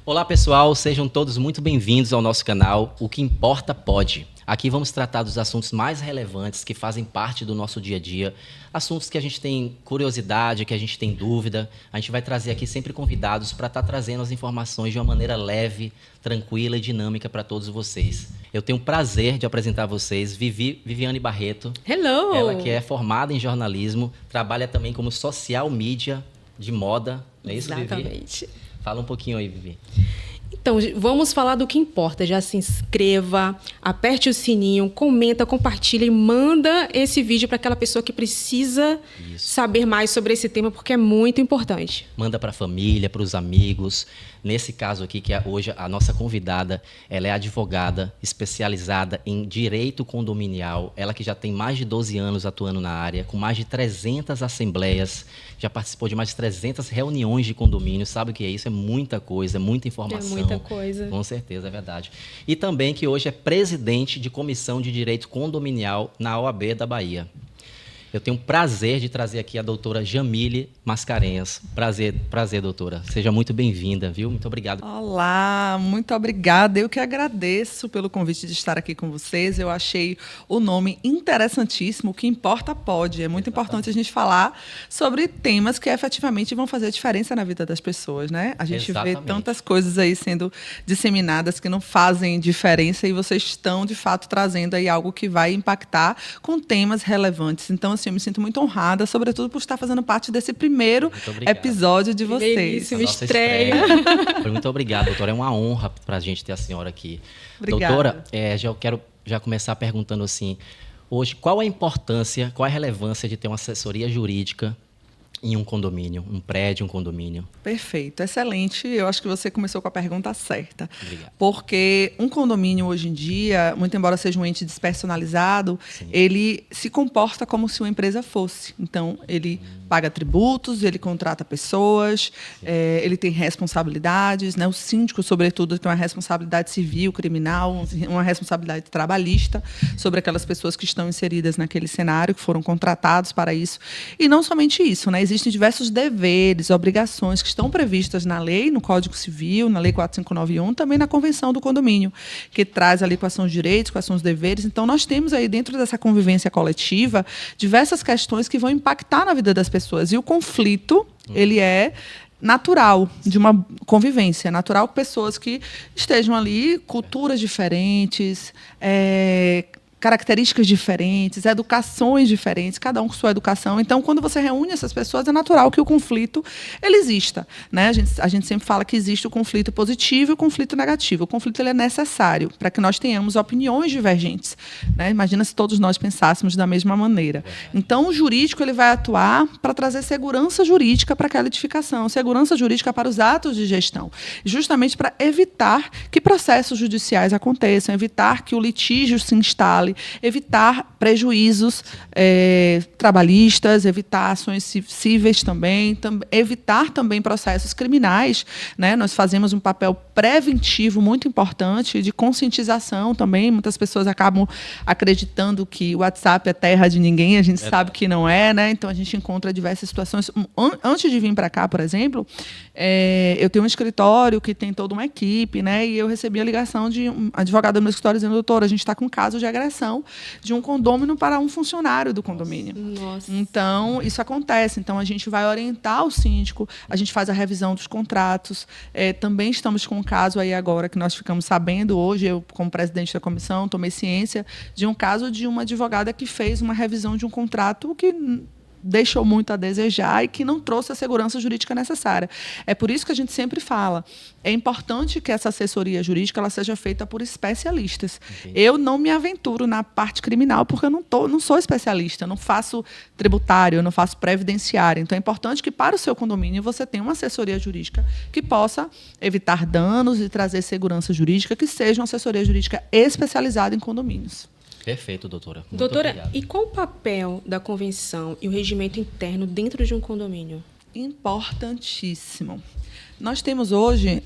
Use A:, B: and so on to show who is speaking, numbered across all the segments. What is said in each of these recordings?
A: Olá pessoal, sejam todos muito bem-vindos ao nosso canal O Que Importa Pode. Aqui vamos tratar dos assuntos mais relevantes que fazem parte do nosso dia a dia, assuntos que a gente tem curiosidade, que a gente tem dúvida. A gente vai trazer aqui sempre convidados para estar trazendo as informações de uma maneira leve, tranquila e dinâmica para todos vocês. Eu tenho o prazer de apresentar a vocês Viviane Barreto.
B: Hello!
A: Ela que é formada em jornalismo, trabalha também como social media de moda, não é isso, Vivi?
B: Exatamente.
A: Fala um pouquinho aí, Vivi.
B: Então, vamos falar do que importa. Já se inscreva, aperte o sininho, comenta, compartilha e manda esse vídeo para aquela pessoa que precisa saber mais sobre esse tema, porque é muito importante.
A: Manda para a família, para os amigos. Nesse caso aqui, que hoje a nossa convidada, ela é advogada especializada em direito condominial. Ela que já tem mais de 12 anos atuando na área, com mais de 300 assembleias, já participou de mais de 300 reuniões de condomínio. Sabe o que é isso? É muita coisa, é muita informação.
B: É muita coisa.
A: Com certeza, é verdade. E também que hoje é presidente de Comissão de Direito Condominial na OAB da Bahia. Eu tenho o prazer de trazer aqui a doutora Jamile Mascarenhas. Prazer, doutora. Seja muito bem-vinda, viu? Muito obrigado.
C: Olá, muito obrigada. Eu que agradeço pelo convite de estar aqui com vocês. Eu achei o nome interessantíssimo. O que importa pode. É muito importante a gente falar sobre temas que efetivamente vão fazer a diferença na vida das pessoas, né? A gente vê tantas coisas aí sendo disseminadas que não fazem diferença e vocês estão, de fato, trazendo aí algo que vai impactar com temas relevantes. Então, assim, eu me sinto muito honrada, sobretudo por estar fazendo parte desse primeiro episódio de vocês.
B: Estreia.
A: Muito obrigado, doutora. É uma honra para a gente ter a senhora aqui.
C: Obrigada.
A: Doutora, eu quero começar perguntando assim, hoje, qual a importância, qual a relevância de ter uma assessoria jurídica em um condomínio, um prédio, um condomínio?
C: Perfeito, excelente. Eu acho que você começou com a pergunta certa.
A: Obrigado.
C: Porque um condomínio hoje em dia, muito embora seja um ente despersonalizado, sim, ele se comporta como se uma empresa fosse. Então, ele paga tributos, ele contrata pessoas, ele tem responsabilidades, né? O síndico, sobretudo, tem uma responsabilidade civil, criminal, uma responsabilidade trabalhista sobre aquelas pessoas que estão inseridas naquele cenário, que foram contratados para isso. E não somente isso, né? Existem diversos deveres, obrigações que estão previstas na lei, no Código Civil, na Lei 4591, também na Convenção do Condomínio, que traz ali quais são os direitos, quais são os deveres. Então, nós temos aí, dentro dessa convivência coletiva, diversas questões que vão impactar na vida das pessoas. E o conflito, ele é natural de uma convivência, natural com pessoas que estejam ali, culturas diferentes, características diferentes, educações diferentes, cada um com sua educação. Então, quando você reúne essas pessoas, é natural que o conflito ele exista, né? A gente sempre fala que existe o conflito positivo e o conflito negativo. O conflito ele é necessário para que nós tenhamos opiniões divergentes, né? Imagina se todos nós pensássemos da mesma maneira. Então, o jurídico ele vai atuar para trazer segurança jurídica para aquela edificação, segurança jurídica para os atos de gestão, justamente para evitar que processos judiciais aconteçam, evitar que o litígio se instale, evitar prejuízos trabalhistas, evitar ações cíveis também, evitar também processos criminais, né? Nós fazemos um papel preventivo muito importante de conscientização também. Muitas pessoas acabam acreditando que o WhatsApp é terra de ninguém, a gente sabe que não é, né? Então a gente encontra diversas situações. Antes de vir para cá, por exemplo, eu tenho um escritório que tem toda uma equipe, né? E eu recebi a ligação de um advogado do meu escritório dizendo: doutora, a gente está com um caso de agressão de um condômino para um funcionário do condomínio.
B: Nossa.
C: Então, isso acontece. Então, a gente vai orientar o síndico, a gente faz a revisão dos contratos. Também estamos com um caso aí agora que nós ficamos sabendo hoje, eu, como presidente da comissão, tomei ciência de um caso de uma advogada que fez uma revisão de um contrato que deixou muito a desejar e que não trouxe a segurança jurídica necessária. É por isso que a gente sempre fala, é importante que essa assessoria jurídica ela seja feita por especialistas. Entendi. Eu não me aventuro na parte criminal porque eu não sou especialista, eu não faço tributário, eu não faço previdenciário. Então, é importante que para o seu condomínio você tenha uma assessoria jurídica que possa evitar danos e trazer segurança jurídica, que seja uma assessoria jurídica especializada em condomínios.
A: Perfeito, doutora. Muito
B: doutora,
A: obrigado.
B: E qual o papel da convenção e o regimento interno dentro de um condomínio?
C: Importantíssimo. Nós temos hoje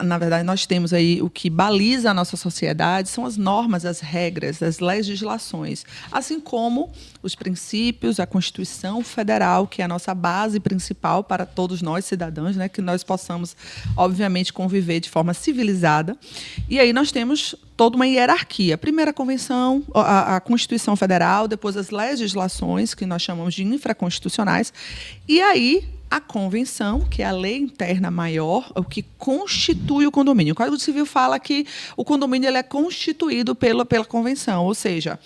C: na verdade, nós temos aí o que baliza a nossa sociedade são as normas, as regras, as legislações, assim como os princípios, a Constituição Federal, que é a nossa base principal para todos nós, cidadãos, né, que nós possamos, obviamente, conviver de forma civilizada. E aí nós temos toda uma hierarquia. Primeiro a Convenção, a Constituição Federal, depois as legislações, que nós chamamos de infraconstitucionais, e aí a convenção, que é a lei interna maior, o que constitui o condomínio. O Código Civil fala que o condomínio ele é constituído pela convenção, ou seja,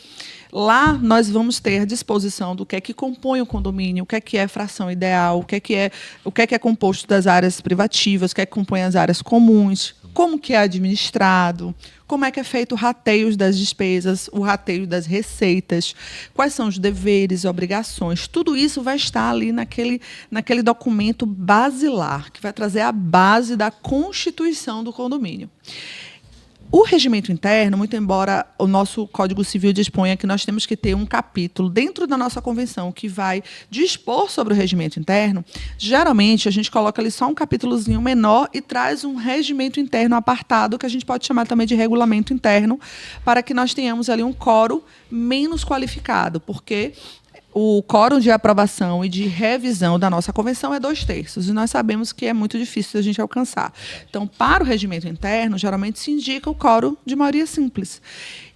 C: lá nós vamos ter disposição do que é que compõe o condomínio, o que é fração ideal, o que é composto das áreas privativas, o que é que compõe as áreas comuns, como que é administrado, como é que é feito o rateio das despesas, o rateio das receitas, quais são os deveres, obrigações. Tudo isso vai estar ali naquele documento basilar, que vai trazer a base da constituição do condomínio. O regimento interno, muito embora o nosso Código Civil disponha que nós temos que ter um capítulo dentro da nossa convenção que vai dispor sobre o regimento interno, geralmente a gente coloca ali só um capítulozinho menor e traz um regimento interno apartado, que a gente pode chamar também de regulamento interno, para que nós tenhamos ali um quórum menos qualificado, porque o quórum de aprovação e de revisão da nossa convenção é 2/3, e nós sabemos que é muito difícil a gente alcançar. Então, para o regimento interno, geralmente se indica o quórum de maioria simples.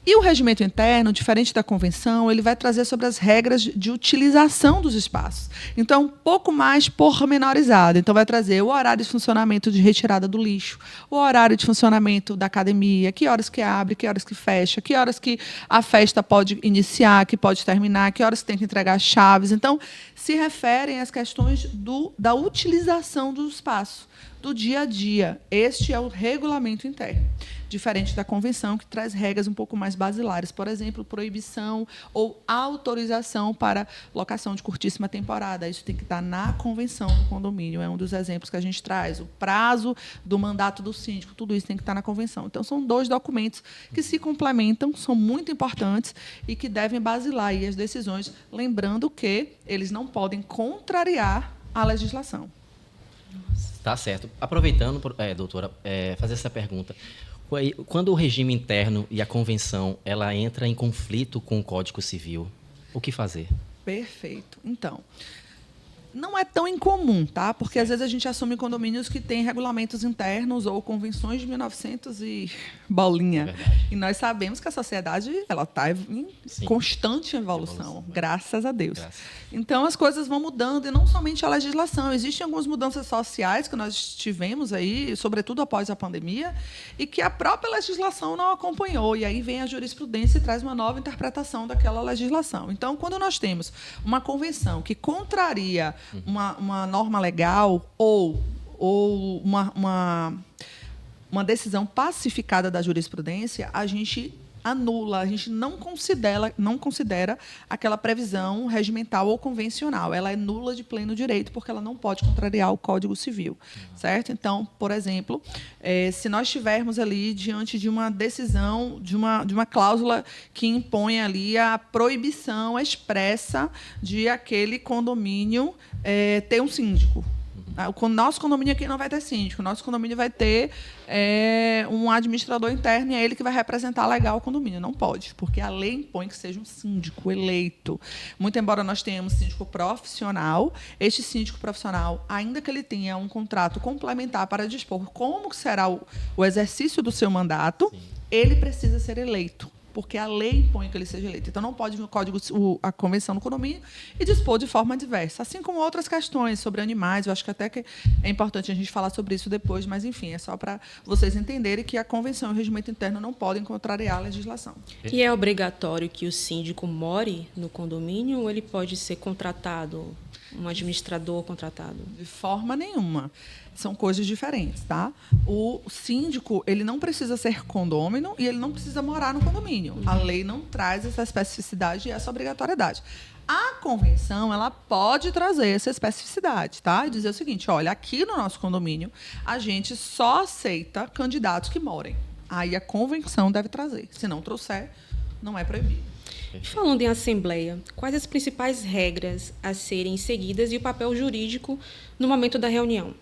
C: E o regimento interno, diferente da convenção, ele vai trazer sobre as regras de utilização dos espaços. Então, um pouco mais pormenorizado. Então, vai trazer o horário de funcionamento de retirada do lixo, o horário de funcionamento da academia, que horas que abre, que horas que fecha, que horas que a festa pode iniciar, que pode terminar, que horas que tem que entregar as chaves. Então, se referem às questões da utilização do espaço, do dia a dia. Este é o regulamento interno. Diferente da convenção, que traz regras um pouco mais basilares. Por exemplo, proibição ou autorização para locação de curtíssima temporada. Isso tem que estar na convenção do condomínio. É um dos exemplos que a gente traz. O prazo do mandato do síndico, tudo isso tem que estar na convenção. Então, são 2 documentos que se complementam, são muito importantes e que devem basilar aí as decisões, lembrando que eles não podem contrariar a legislação.
A: Tá certo. Aproveitando, doutora, fazer essa pergunta. Quando o regime interno e a convenção ela entra em conflito com o Código Civil, o que fazer?
C: Perfeito. Então, não é tão incomum, tá? Porque às vezes a gente assume condomínios que têm regulamentos internos ou convenções de 1900 e bolinha. E nós sabemos que a sociedade ela está em constante evolução, graças a Deus. Então as coisas vão mudando, e não somente a legislação. Existem algumas mudanças sociais que nós tivemos aí, sobretudo após a pandemia, e que a própria legislação não acompanhou. E aí vem a jurisprudência e traz uma nova interpretação daquela legislação. Então, quando nós temos uma convenção que contraria uma norma legal ou uma decisão pacificada da jurisprudência, a gente anula, a gente não considera aquela previsão regimental ou convencional. Ela é nula de pleno direito, porque ela não pode contrariar o Código Civil. Certo? Então, por exemplo, se nós estivermos ali diante de uma decisão, de uma cláusula que impõe ali a proibição expressa de aquele condomínio ter um síndico. O nosso condomínio aqui não vai ter síndico. O nosso condomínio vai ter um administrador interno, e é ele que vai representar legal o condomínio. Não pode, porque a lei impõe que seja um síndico eleito. Muito embora nós tenhamos síndico profissional, este síndico profissional, ainda que ele tenha um contrato complementar para dispor como será o exercício do seu mandato, ele precisa ser eleito, porque a lei impõe que ele seja eleito. Então, não pode vir a convenção no condomínio e dispor de forma diversa. Assim como outras questões sobre animais, eu acho que até que é importante a gente falar sobre isso depois, mas, enfim, é só para vocês entenderem que a convenção e o regimento interno não podem contrariar a legislação.
B: E é obrigatório que o síndico more no condomínio, ou ele pode ser contratado, um administrador contratado?
C: De forma nenhuma. São coisas diferentes, tá? O síndico, ele não precisa ser condômino e ele não precisa morar no condomínio. A lei não traz essa especificidade e essa obrigatoriedade. A convenção, ela pode trazer essa especificidade, tá? E dizer o seguinte, olha, aqui no nosso condomínio, a gente só aceita candidatos que morem. Aí a convenção deve trazer. Se não trouxer, não é proibido.
B: Falando em assembleia, quais as principais regras a serem seguidas e o papel jurídico no momento da reunião?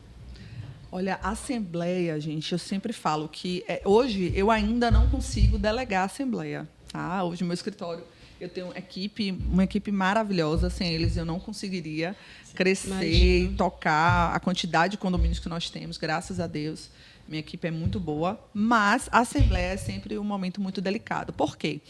C: Olha, a assembleia, gente, eu sempre falo que hoje eu ainda não consigo delegar a assembleia. Tá? Hoje, no meu escritório, eu tenho uma equipe maravilhosa. Sem eles, eu não conseguiria crescer e tocar a quantidade de condomínios que nós temos, graças a Deus. Minha equipe é muito boa, mas a assembleia é sempre um momento muito delicado. Por quê?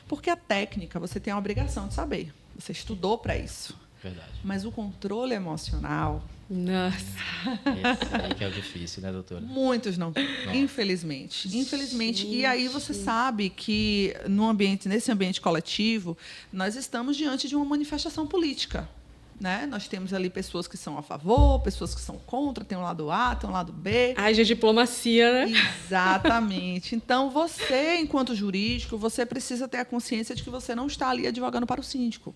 C: Porque a técnica, você tem a obrigação de saber. Você estudou para isso.
A: Verdade.
C: Mas o controle emocional...
B: Nossa.
A: Esse aí que é o difícil, né, doutora?
C: Muitos não têm, infelizmente. Infelizmente. E aí você sabe que nesse ambiente coletivo, nós estamos diante de uma manifestação política. Né? Nós temos ali pessoas que são a favor, pessoas que são contra, tem um lado A, tem um lado B.
B: Haja diplomacia, né?
C: Exatamente. Então, você, enquanto jurídico, você precisa ter a consciência de que você não está ali advogando para o síndico.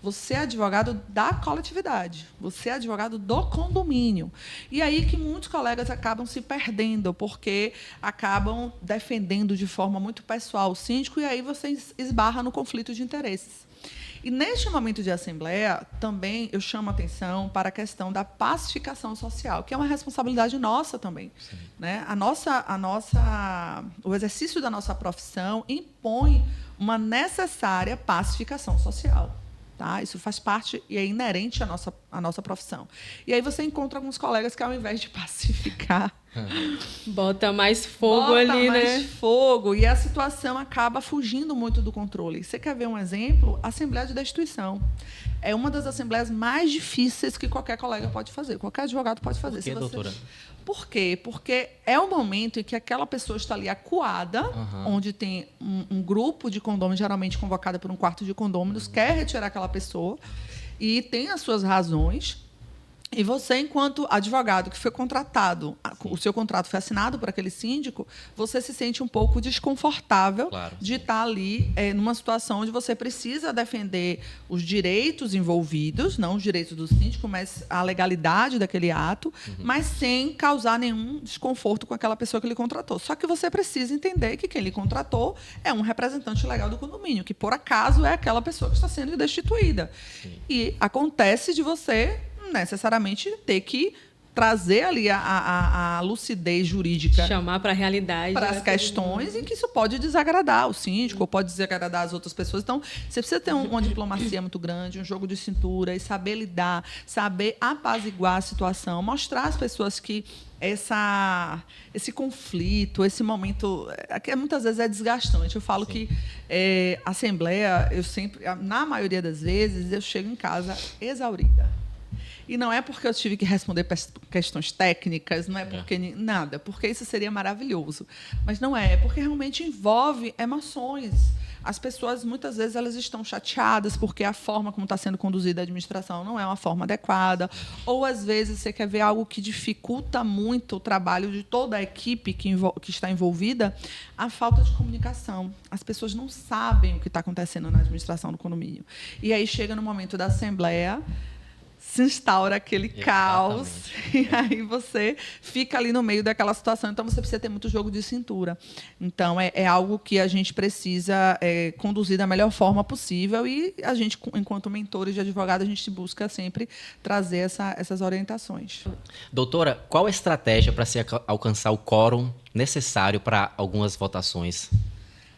C: Você é advogado da coletividade. Você é advogado do condomínio. E aí que muitos colegas acabam se perdendo, porque acabam defendendo de forma muito pessoal o síndico, e aí você esbarra no conflito de interesses. E, neste momento de assembleia, também eu chamo a atenção para a questão da pacificação social, que é uma responsabilidade nossa também. Né? O exercício da nossa profissão impõe uma necessária pacificação social. Tá? Isso faz parte e é inerente à nossa profissão. E aí você encontra alguns colegas que, ao invés de pacificar...
B: Bota mais fogo ali, né? Bota mais
C: fogo, e a situação acaba fugindo muito do controle. Você quer ver um exemplo? A Assembleia de Destituição. É uma das assembleias mais difíceis que qualquer colega pode fazer, qualquer advogado pode fazer.
A: Por quê, doutora?
C: Por quê? Porque é o momento em que aquela pessoa está ali acuada, onde tem um grupo de condôminos, geralmente convocada por um quarto de condôminos, quer retirar aquela pessoa e tem as suas razões. E você, enquanto advogado que foi contratado, o seu contrato foi assinado por aquele síndico, você se sente um pouco desconfortável de estar ali numa situação onde você precisa defender os direitos envolvidos, não os direitos do síndico, mas a legalidade daquele ato, mas sem causar nenhum desconforto com aquela pessoa que lhe contratou. Só que você precisa entender que quem lhe contratou é um representante legal do condomínio, que, por acaso, é aquela pessoa que está sendo destituída. Sim. E acontece de você necessariamente ter que trazer ali a lucidez jurídica.
B: Chamar para a realidade.
C: Para as questões em que isso pode desagradar o síndico, ou pode desagradar as outras pessoas. Então, você precisa ter uma diplomacia muito grande, um jogo de cintura, e saber lidar, saber apaziguar a situação, mostrar às pessoas que esse conflito, esse momento, que muitas vezes é desgastante. Eu falo que a assembleia, na maioria das vezes, eu chego em casa exaurida. E não é porque eu tive que responder questões técnicas, não é porque nada, porque isso seria maravilhoso. Mas não é porque realmente envolve emoções. As pessoas, muitas vezes, elas estão chateadas porque a forma como está sendo conduzida a administração não é uma forma adequada. Ou, às vezes, você quer ver algo que dificulta muito o trabalho de toda a equipe que está envolvida, a falta de comunicação. As pessoas não sabem o que está acontecendo na administração do condomínio. E aí chega no momento da assembleia, se instaura aquele caos, e aí você fica ali no meio daquela situação. Então, você precisa ter muito jogo de cintura. Então, é algo que a gente precisa conduzir da melhor forma possível, e a gente, enquanto mentores de advogado, a gente busca sempre trazer essas orientações.
A: Doutora, qual a estratégia para se alcançar o quórum necessário para algumas votações?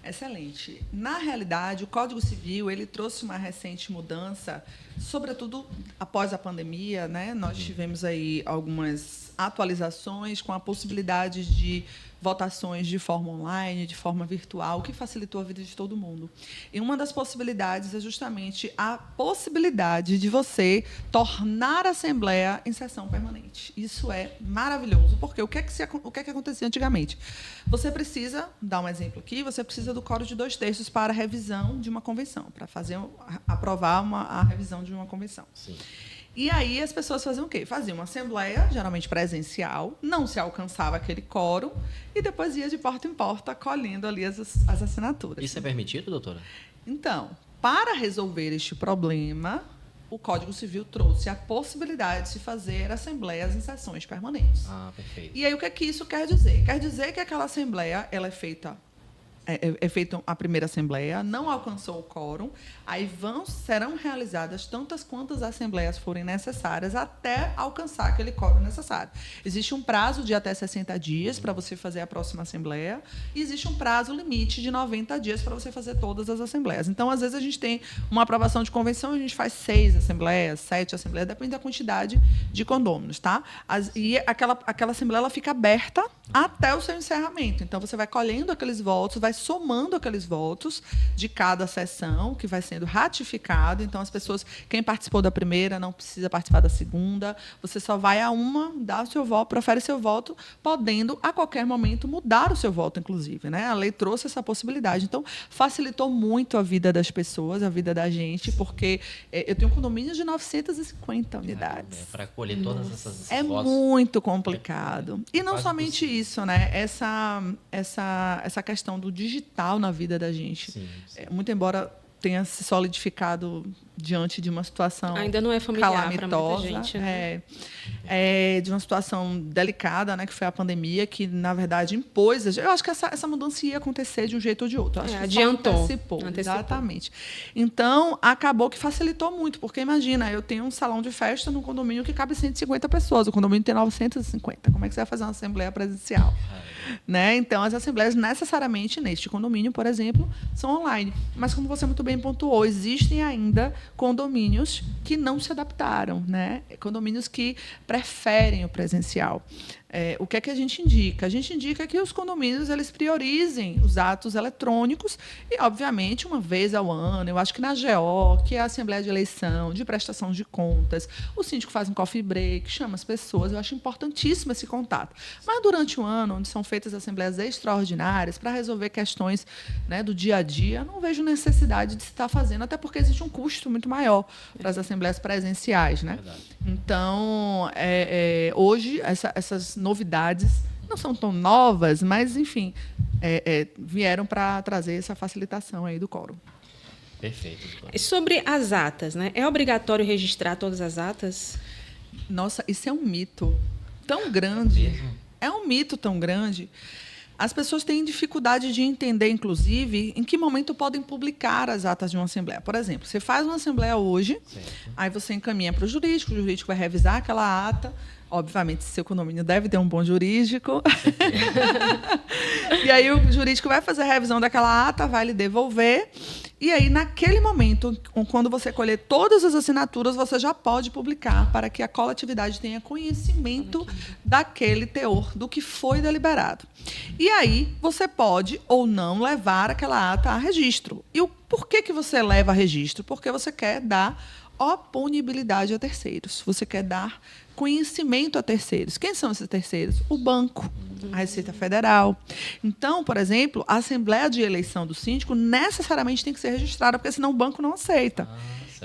C: Excelente. Na realidade, o Código Civil ele trouxe uma recente mudança, sobretudo após a pandemia, né? Nós tivemos aí algumas atualizações com a possibilidade de votações de forma online, de forma virtual, o que facilitou a vida de todo mundo. E uma das possibilidades é justamente a possibilidade de você tornar a Assembleia em sessão permanente. Isso é maravilhoso, porque o que é que acontecia antigamente? Você precisa, dar um exemplo aqui, você precisa do quórum de 2/3 para a revisão de uma convenção, para aprovar a revisão de uma convenção. Sim. E aí as pessoas faziam o quê? Faziam uma assembleia, geralmente presencial, não se alcançava aquele quórum, e depois ia de porta em porta colhendo ali as assinaturas.
A: Isso é permitido, doutora?
C: Então, para resolver este problema, o Código Civil trouxe a possibilidade de se fazer assembleias em sessões permanentes.
A: Ah, perfeito.
C: E aí o que é que isso quer dizer? Quer dizer que aquela assembleia ela é feita é feita a primeira assembleia, não alcançou o quórum, aí serão realizadas tantas quantas assembleias forem necessárias até alcançar aquele quórum necessário. Existe um prazo de até 60 dias para você fazer a próxima assembleia e existe um prazo limite de 90 dias para você fazer todas as assembleias. Então, às vezes, a gente tem uma aprovação de convenção, a gente faz 6 assembleias, 7 assembleias, depende da quantidade de condôminos, tá? E aquela assembleia ela fica aberta até o seu encerramento. Então, você vai colhendo aqueles votos, vai somando aqueles votos de cada sessão, que vai sendo ratificado. Então, as pessoas, quem participou da primeira, não precisa participar da segunda. Você só vai a uma, dá o seu voto, profere seu voto, podendo, a qualquer momento, mudar o seu voto, inclusive, né? A lei trouxe essa possibilidade. Então, facilitou muito a vida das pessoas, a vida da gente, porque eu tenho um condomínio de 950 unidades.
A: Para colher todas essas votos.
C: É muito complicado. E não somente isso, né? Essa questão do digital na vida da gente.
A: Sim.
C: Muito embora tenha se solidificado diante de uma situação
B: ainda não é familiar
C: calamitosa,
B: para muita gente, né?
C: De uma situação delicada, né, que foi a pandemia, que, na verdade, impôs. Eu acho que essa mudança ia acontecer de um jeito ou de outro. Acho que
B: adiantou.
C: Antecipou. Exatamente. Então, acabou que facilitou muito, porque, imagina, eu tenho um salão de festa num condomínio que cabe 150 pessoas, o condomínio tem 950. Como é que você vai fazer uma assembleia presencial? Né? Então, as assembleias, necessariamente, neste condomínio, por exemplo, são online. Mas, como você muito bem pontuou, existem ainda condomínios que não se adaptaram, né? Condomínios que preferem o presencial. O que é que a gente indica? A gente indica que os condomínios eles priorizem os atos eletrônicos e, obviamente, uma vez ao ano, eu acho que na GO, que é a Assembleia de Eleição, de prestação de contas, o síndico faz um coffee break, chama as pessoas, eu acho importantíssimo esse contato. Mas, durante o ano, onde são feitas assembleias extraordinárias para resolver questões, né, do dia a dia, não vejo necessidade de se estar fazendo, até porque existe um custo muito maior para as assembleias presenciais, né? Então, hoje, essas novidades não são tão novas, mas, enfim, vieram para trazer essa facilitação aí do quórum.
A: Perfeito.
B: Sobre as atas, né? É obrigatório registrar todas as atas?
C: Nossa, isso é um mito tão grande. É um mito tão grande. As pessoas têm dificuldade de entender, inclusive, em que momento podem publicar as atas de uma assembleia. Por exemplo, você faz uma assembleia hoje, aí você encaminha para o jurídico vai revisar aquela ata. Obviamente, seu condomínio deve ter um bom jurídico. E aí o jurídico vai fazer a revisão daquela ata, vai lhe devolver. E aí, naquele momento, quando você colher todas as assinaturas, você já pode publicar para que a coletividade tenha conhecimento daquele teor, do que foi deliberado. E aí, você pode ou não levar aquela ata a registro. E por que você leva a registro? Porque você quer dar oponibilidade a terceiros. Você quer dar conhecimento a terceiros. Quem são esses terceiros? O banco, a Receita Federal. Então, por exemplo, a Assembleia de Eleição do Síndico necessariamente tem que ser registrada, porque senão o banco não aceita.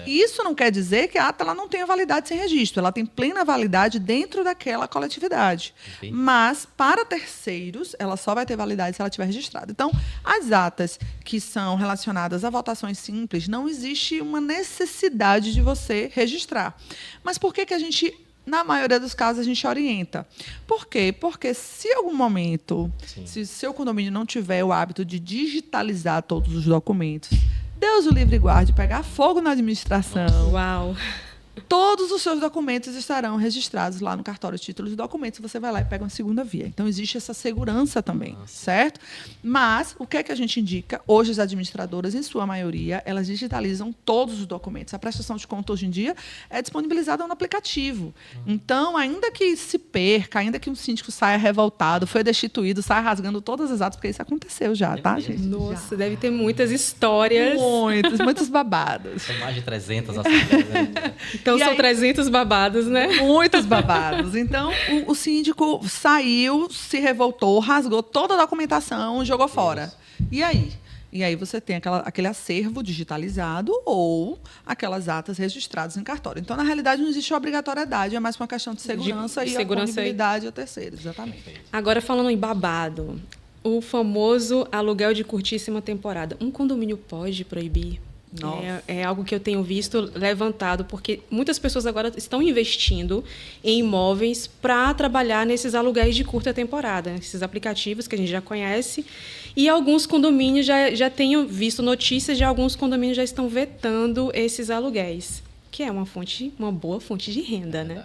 C: Isso não quer dizer que a ata ela não tenha validade sem registro. Ela tem plena validade dentro daquela coletividade. Entendi. Mas, para terceiros, ela só vai ter validade se ela estiver registrada. Então, as atas que são relacionadas a votações simples, não existe uma necessidade de você registrar. Mas por que a gente, na maioria dos casos, a gente orienta? Por quê? Porque se em algum momento, se seu condomínio não tiver o hábito de digitalizar todos os documentos, Deus o livre e guarde pegar fogo na administração.
B: Uau!
C: Todos os seus documentos estarão registrados lá no cartório de títulos e documentos. Você vai lá e pega uma segunda via. Então, existe essa segurança também, certo? Mas, o que é que a gente indica? Hoje, as administradoras, em sua maioria, elas digitalizam todos os documentos. A prestação de conta, hoje em dia, é disponibilizada no aplicativo. Então, ainda que se perca, ainda que um síndico saia revoltado, foi destituído, saia rasgando todas as atas, porque isso aconteceu já, tá, gente?
B: Nossa, deve ter muitas histórias.
C: Muitos babados.
A: São mais de 300 assembleias, né?
B: Então, são 300 babados, né?
C: Muitos babados. Então, o síndico saiu, se revoltou, rasgou toda a documentação e jogou fora. E aí? E aí você tem aquele acervo digitalizado ou aquelas atas registradas em cartório. Então, na realidade, não existe obrigatoriedade, é mais uma questão de segurança e oponibilidade a terceiros. Exatamente.
B: Agora, falando em babado, o famoso aluguel de curtíssima temporada. Um condomínio pode proibir? É algo que eu tenho visto levantado, porque muitas pessoas agora estão investindo em imóveis para trabalhar nesses aluguéis de curta temporada, esses aplicativos que a gente já conhece. E alguns condomínios, já tenho visto notícias de alguns condomínios já estão vetando esses aluguéis, que é uma boa fonte de renda, né?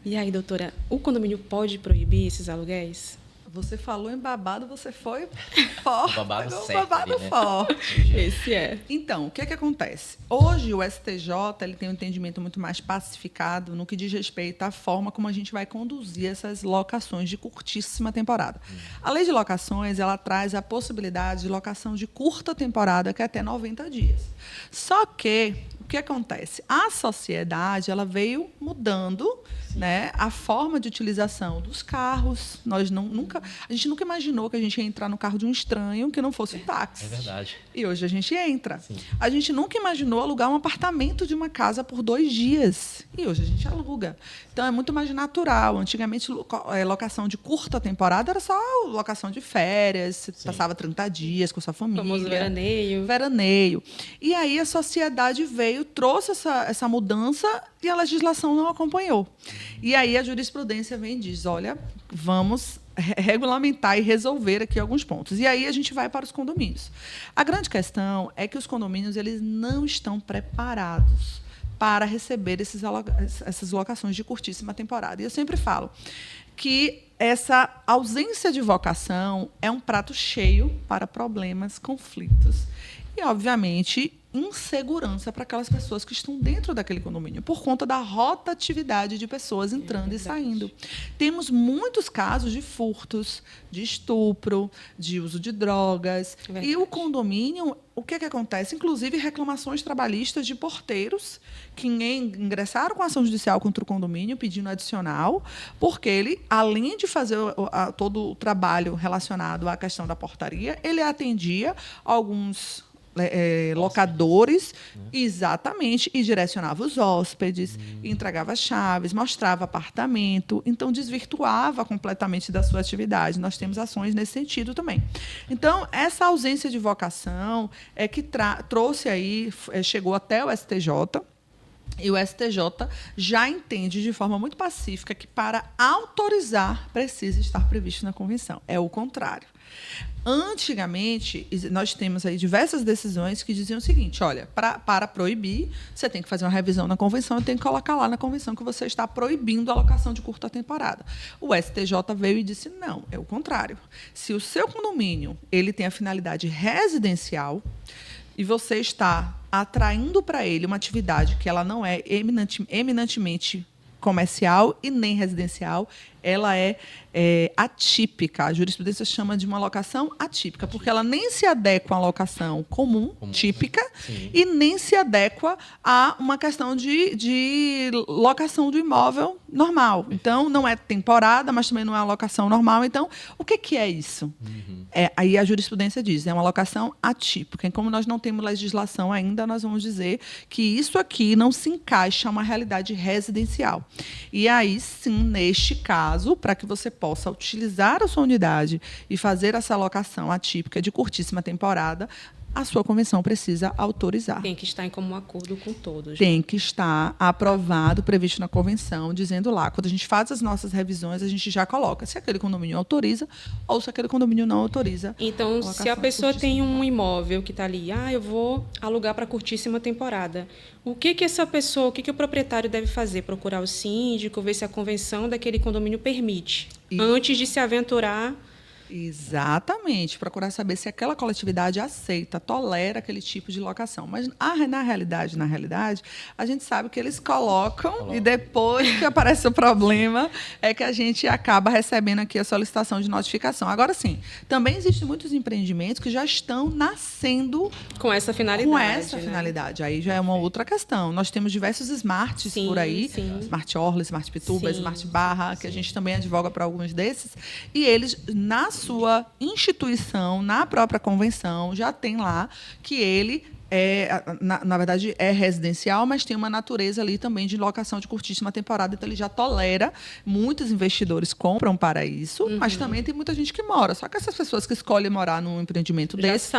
B: E aí, doutora, o condomínio pode proibir esses aluguéis?
C: Você falou em babado, você foi forte.
A: Babado
C: certo,
A: babado
C: ali, né? Forte.
B: Esse é.
C: Então, o que acontece? Hoje, o STJ ele tem um entendimento muito mais pacificado no que diz respeito à forma como a gente vai conduzir essas locações de curtíssima temporada. A lei de locações ela traz a possibilidade de locação de curta temporada, que é até 90 dias. Só que o que acontece? A sociedade ela veio mudando, né, a forma de utilização dos carros. A gente nunca imaginou que a gente ia entrar no carro de um estranho que não fosse um táxi.
A: É verdade.
C: E hoje a gente entra.
A: Sim.
C: A gente nunca imaginou alugar um apartamento de uma casa por 2 dias. E hoje a gente aluga. Então, é muito mais natural. Antigamente, locação de curta temporada era só locação de férias. Você passava 30 dias com sua família.
B: Famoso veraneio.
C: Veraneio. E aí a sociedade veio, trouxe essa mudança e a legislação não acompanhou. E aí a jurisprudência vem e diz, olha, vamos regulamentar e resolver aqui alguns pontos. E aí a gente vai para os condomínios. A grande questão é que os condomínios eles não estão preparados para receber essas locações de curtíssima temporada. E eu sempre falo que essa ausência de vocação é um prato cheio para problemas, conflitos e, obviamente, insegurança para aquelas pessoas que estão dentro daquele condomínio, por conta da rotatividade de pessoas entrando e saindo. Temos muitos casos de furtos, de estupro, de uso de drogas. Verdade. E o condomínio, o que acontece? Inclusive, reclamações trabalhistas de porteiros que ingressaram com ação judicial contra o condomínio, pedindo adicional, porque ele, além de fazer todo o trabalho relacionado à questão da portaria, ele atendia alguns locadores, exatamente, e direcionava os hóspedes, entregava chaves, mostrava apartamento, então desvirtuava completamente da sua atividade. Nós temos ações nesse sentido também. Então, essa ausência de vocação é que trouxe aí, chegou até o STJ, e o STJ já entende de forma muito pacífica que para autorizar precisa estar previsto na convenção. É o contrário. Antigamente, nós temos aí diversas decisões que diziam o seguinte, olha, para proibir, você tem que fazer uma revisão na convenção e tem que colocar lá na convenção que você está proibindo a alocação de curta temporada. O STJ veio e disse, não, é o contrário. Se o seu condomínio ele tem a finalidade residencial e você está atraindo para ele uma atividade que ela não é eminentemente comercial e nem residencial, ela é atípica. A jurisprudência chama de uma locação atípica, porque ela nem se adequa à locação comum, típica, sim, e nem se adequa a uma questão de locação do imóvel normal. Então, não é temporada, mas também não é locação normal. Então, o que é isso? Aí a jurisprudência diz, é uma locação atípica. E como nós não temos legislação ainda, nós vamos dizer que isso aqui não se encaixa a uma realidade residencial. E aí, sim, neste caso, para que você possa utilizar a sua unidade e fazer essa alocação atípica de curtíssima temporada, a sua convenção precisa autorizar.
B: Tem que estar em comum acordo com todos.
C: Tem que estar aprovado, previsto na convenção, dizendo lá. Quando a gente faz as nossas revisões, a gente já coloca se aquele condomínio autoriza ou se aquele condomínio não autoriza.
B: Então, se a pessoa tem um imóvel que está ali, eu vou alugar para curtíssima temporada, o que essa pessoa, o que o proprietário deve fazer? Procurar o síndico, ver se a convenção daquele condomínio permite, antes de se aventurar.
C: Exatamente, procurar saber se aquela coletividade aceita, tolera aquele tipo de locação. Mas, na realidade, a gente sabe que eles colocam e depois que aparece o problema é que a gente acaba recebendo aqui a solicitação de notificação. Agora, sim, também existem muitos empreendimentos que já estão nascendo
B: com essa finalidade.
C: Aí já é uma outra questão. Nós temos diversos smarts por aí, Smart Orla, Smart Pituba, Smart Barra, que a gente também advoga para alguns desses, e eles, na sua instituição, na própria convenção, já tem lá que ele na verdade, é residencial, mas tem uma natureza ali também de locação de curtíssima temporada, então ele já tolera. Muitos investidores compram para isso, mas também tem muita gente que mora. Só que essas pessoas que escolhem morar num empreendimento desse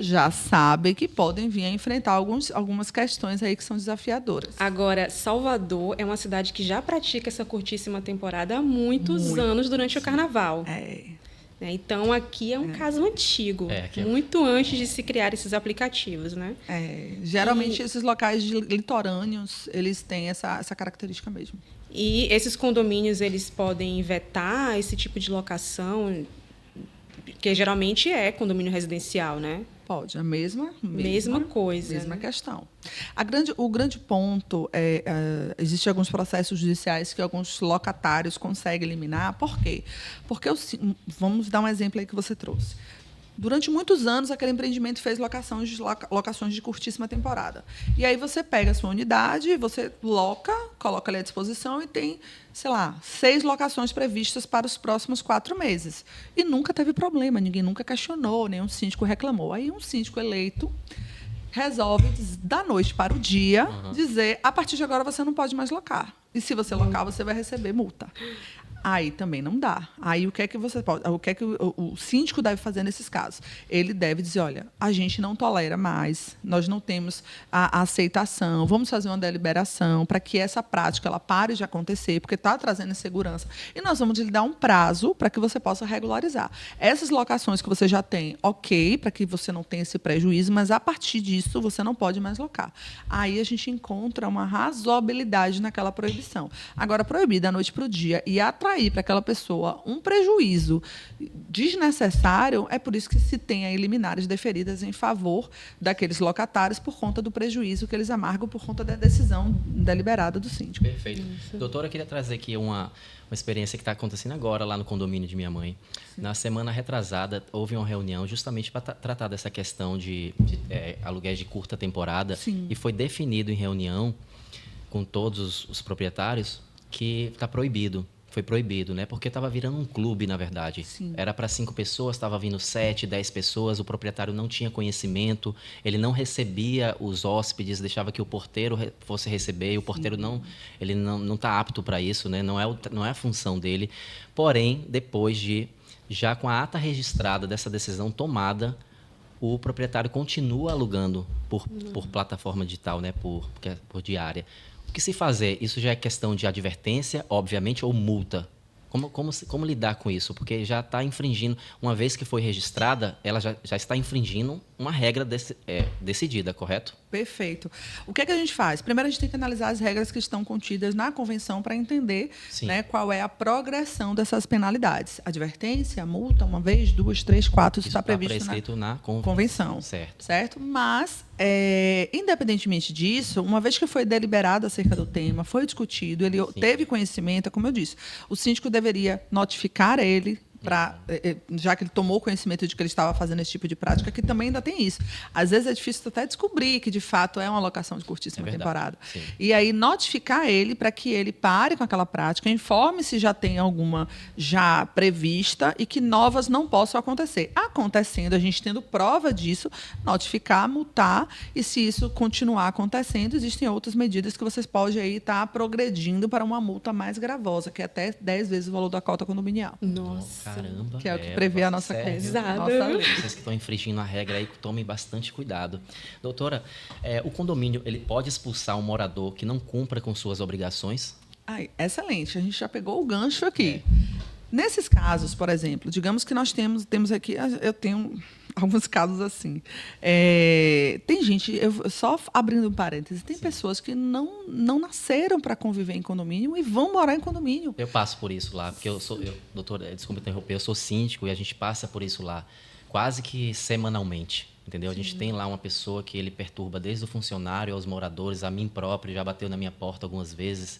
C: já sabem que podem vir a enfrentar algumas questões aí que são desafiadoras.
B: Agora, Salvador é uma cidade que já pratica essa curtíssima temporada há muitos anos durante o carnaval. Então, aqui é um caso antigo, muito antes de se criar esses aplicativos, né?
C: Geralmente, esses locais litorâneos, eles têm essa característica mesmo.
B: E esses condomínios, eles podem vetar esse tipo de locação, que geralmente é condomínio residencial, né?
C: Pode, a mesma
B: coisa.
C: Mesma questão. O grande ponto existem alguns processos judiciais que alguns locatários conseguem eliminar. Por quê? Porque, vamos dar um exemplo aí que você trouxe. Durante muitos anos, aquele empreendimento fez locações de curtíssima temporada. E aí você pega a sua unidade, você coloca ali à disposição e tem, 6 locações previstas para os próximos 4 meses. E nunca teve problema, ninguém nunca questionou, nenhum síndico reclamou. Aí um síndico eleito resolve, da noite para o dia, dizer, a partir de agora você não pode mais locar. E se você locar, você vai receber multa. Aí também não dá. Aí o que é que o síndico deve fazer nesses casos? Ele deve dizer, olha, a gente não tolera mais, nós não temos a aceitação, vamos fazer uma deliberação para que essa prática ela pare de acontecer, porque está trazendo insegurança. E nós vamos lhe dar um prazo para que você possa regularizar. Essas locações que você já tem, ok, para que você não tenha esse prejuízo, mas a partir disso você não pode mais locar. Aí a gente encontra uma razoabilidade naquela proibição. Agora, proibir da noite para o dia e atrair para aquela pessoa um prejuízo desnecessário, é por isso que se tem aí liminares deferidas em favor daqueles locatários por conta do prejuízo que eles amargam por conta da decisão deliberada do síndico.
A: Perfeito. Doutora, eu queria trazer aqui uma experiência que está acontecendo agora lá no condomínio de minha mãe. Sim. Na semana retrasada, houve uma reunião justamente para tratar dessa questão de aluguéis de curta temporada. Sim. E foi definido em reunião com todos os proprietários que está proibido. Foi proibido, né? Porque estava virando um clube, na verdade. Sim. Era para 5 pessoas, estava vindo 7, 10 pessoas, o proprietário não tinha conhecimento, ele não recebia os hóspedes, deixava que o porteiro fosse receber, e o porteiro não está apto para isso, né? Não é a função dele. Porém, depois já com a ata registrada dessa decisão tomada, o proprietário continua alugando por plataforma digital, né? por diária. O que se fazer? Isso já é questão de advertência, obviamente, ou multa? Como lidar com isso? Porque já está infringindo, uma vez que foi registrada, ela já está infringindo uma regra decidida, correto?
C: Perfeito. O que é que a gente faz? Primeiro, a gente tem que analisar as regras que estão contidas na convenção para entender, né, qual é a progressão dessas penalidades. Advertência, multa, 1 vez, 2, 3, 4, isso está previsto na convenção. Certo? Mas, independentemente disso, uma vez que foi deliberado acerca do tema, foi discutido, ele teve conhecimento, como eu disse, o síndico deveria notificar ele, já que ele tomou conhecimento de que ele estava fazendo esse tipo de prática, que também ainda tem isso. Às vezes é difícil até descobrir que, de fato, é uma locação de curtíssima temporada. Sim. E aí notificar ele para que ele pare com aquela prática, informe se já tem alguma já prevista e que novas não possam acontecer. Acontecendo, a gente tendo prova disso, notificar, multar, e se isso continuar acontecendo, existem outras medidas que vocês podem aí estar progredindo para uma multa mais gravosa, que é até 10 vezes o valor da cota condominial.
B: Nossa.
A: Caramba.
C: Que é o que prevê a nossa lei.
A: Vocês que estão infringindo a regra aí, tomem bastante cuidado. Doutora, o condomínio ele pode expulsar um morador que não cumpra com suas obrigações?
C: Excelente. A gente já pegou o gancho aqui. Nesses casos, por exemplo, digamos que nós temos aqui... Eu tenho alguns casos assim. Tem gente... Só abrindo um parênteses, tem pessoas que não nasceram para conviver em condomínio e vão morar em condomínio.
A: Eu passo por isso lá, porque doutora, desculpa interromper, eu sou síndico e a gente passa por isso lá quase que semanalmente. Entendeu? Sim. A gente tem lá uma pessoa que ele perturba desde o funcionário aos moradores, a mim próprio, já bateu na minha porta algumas vezes.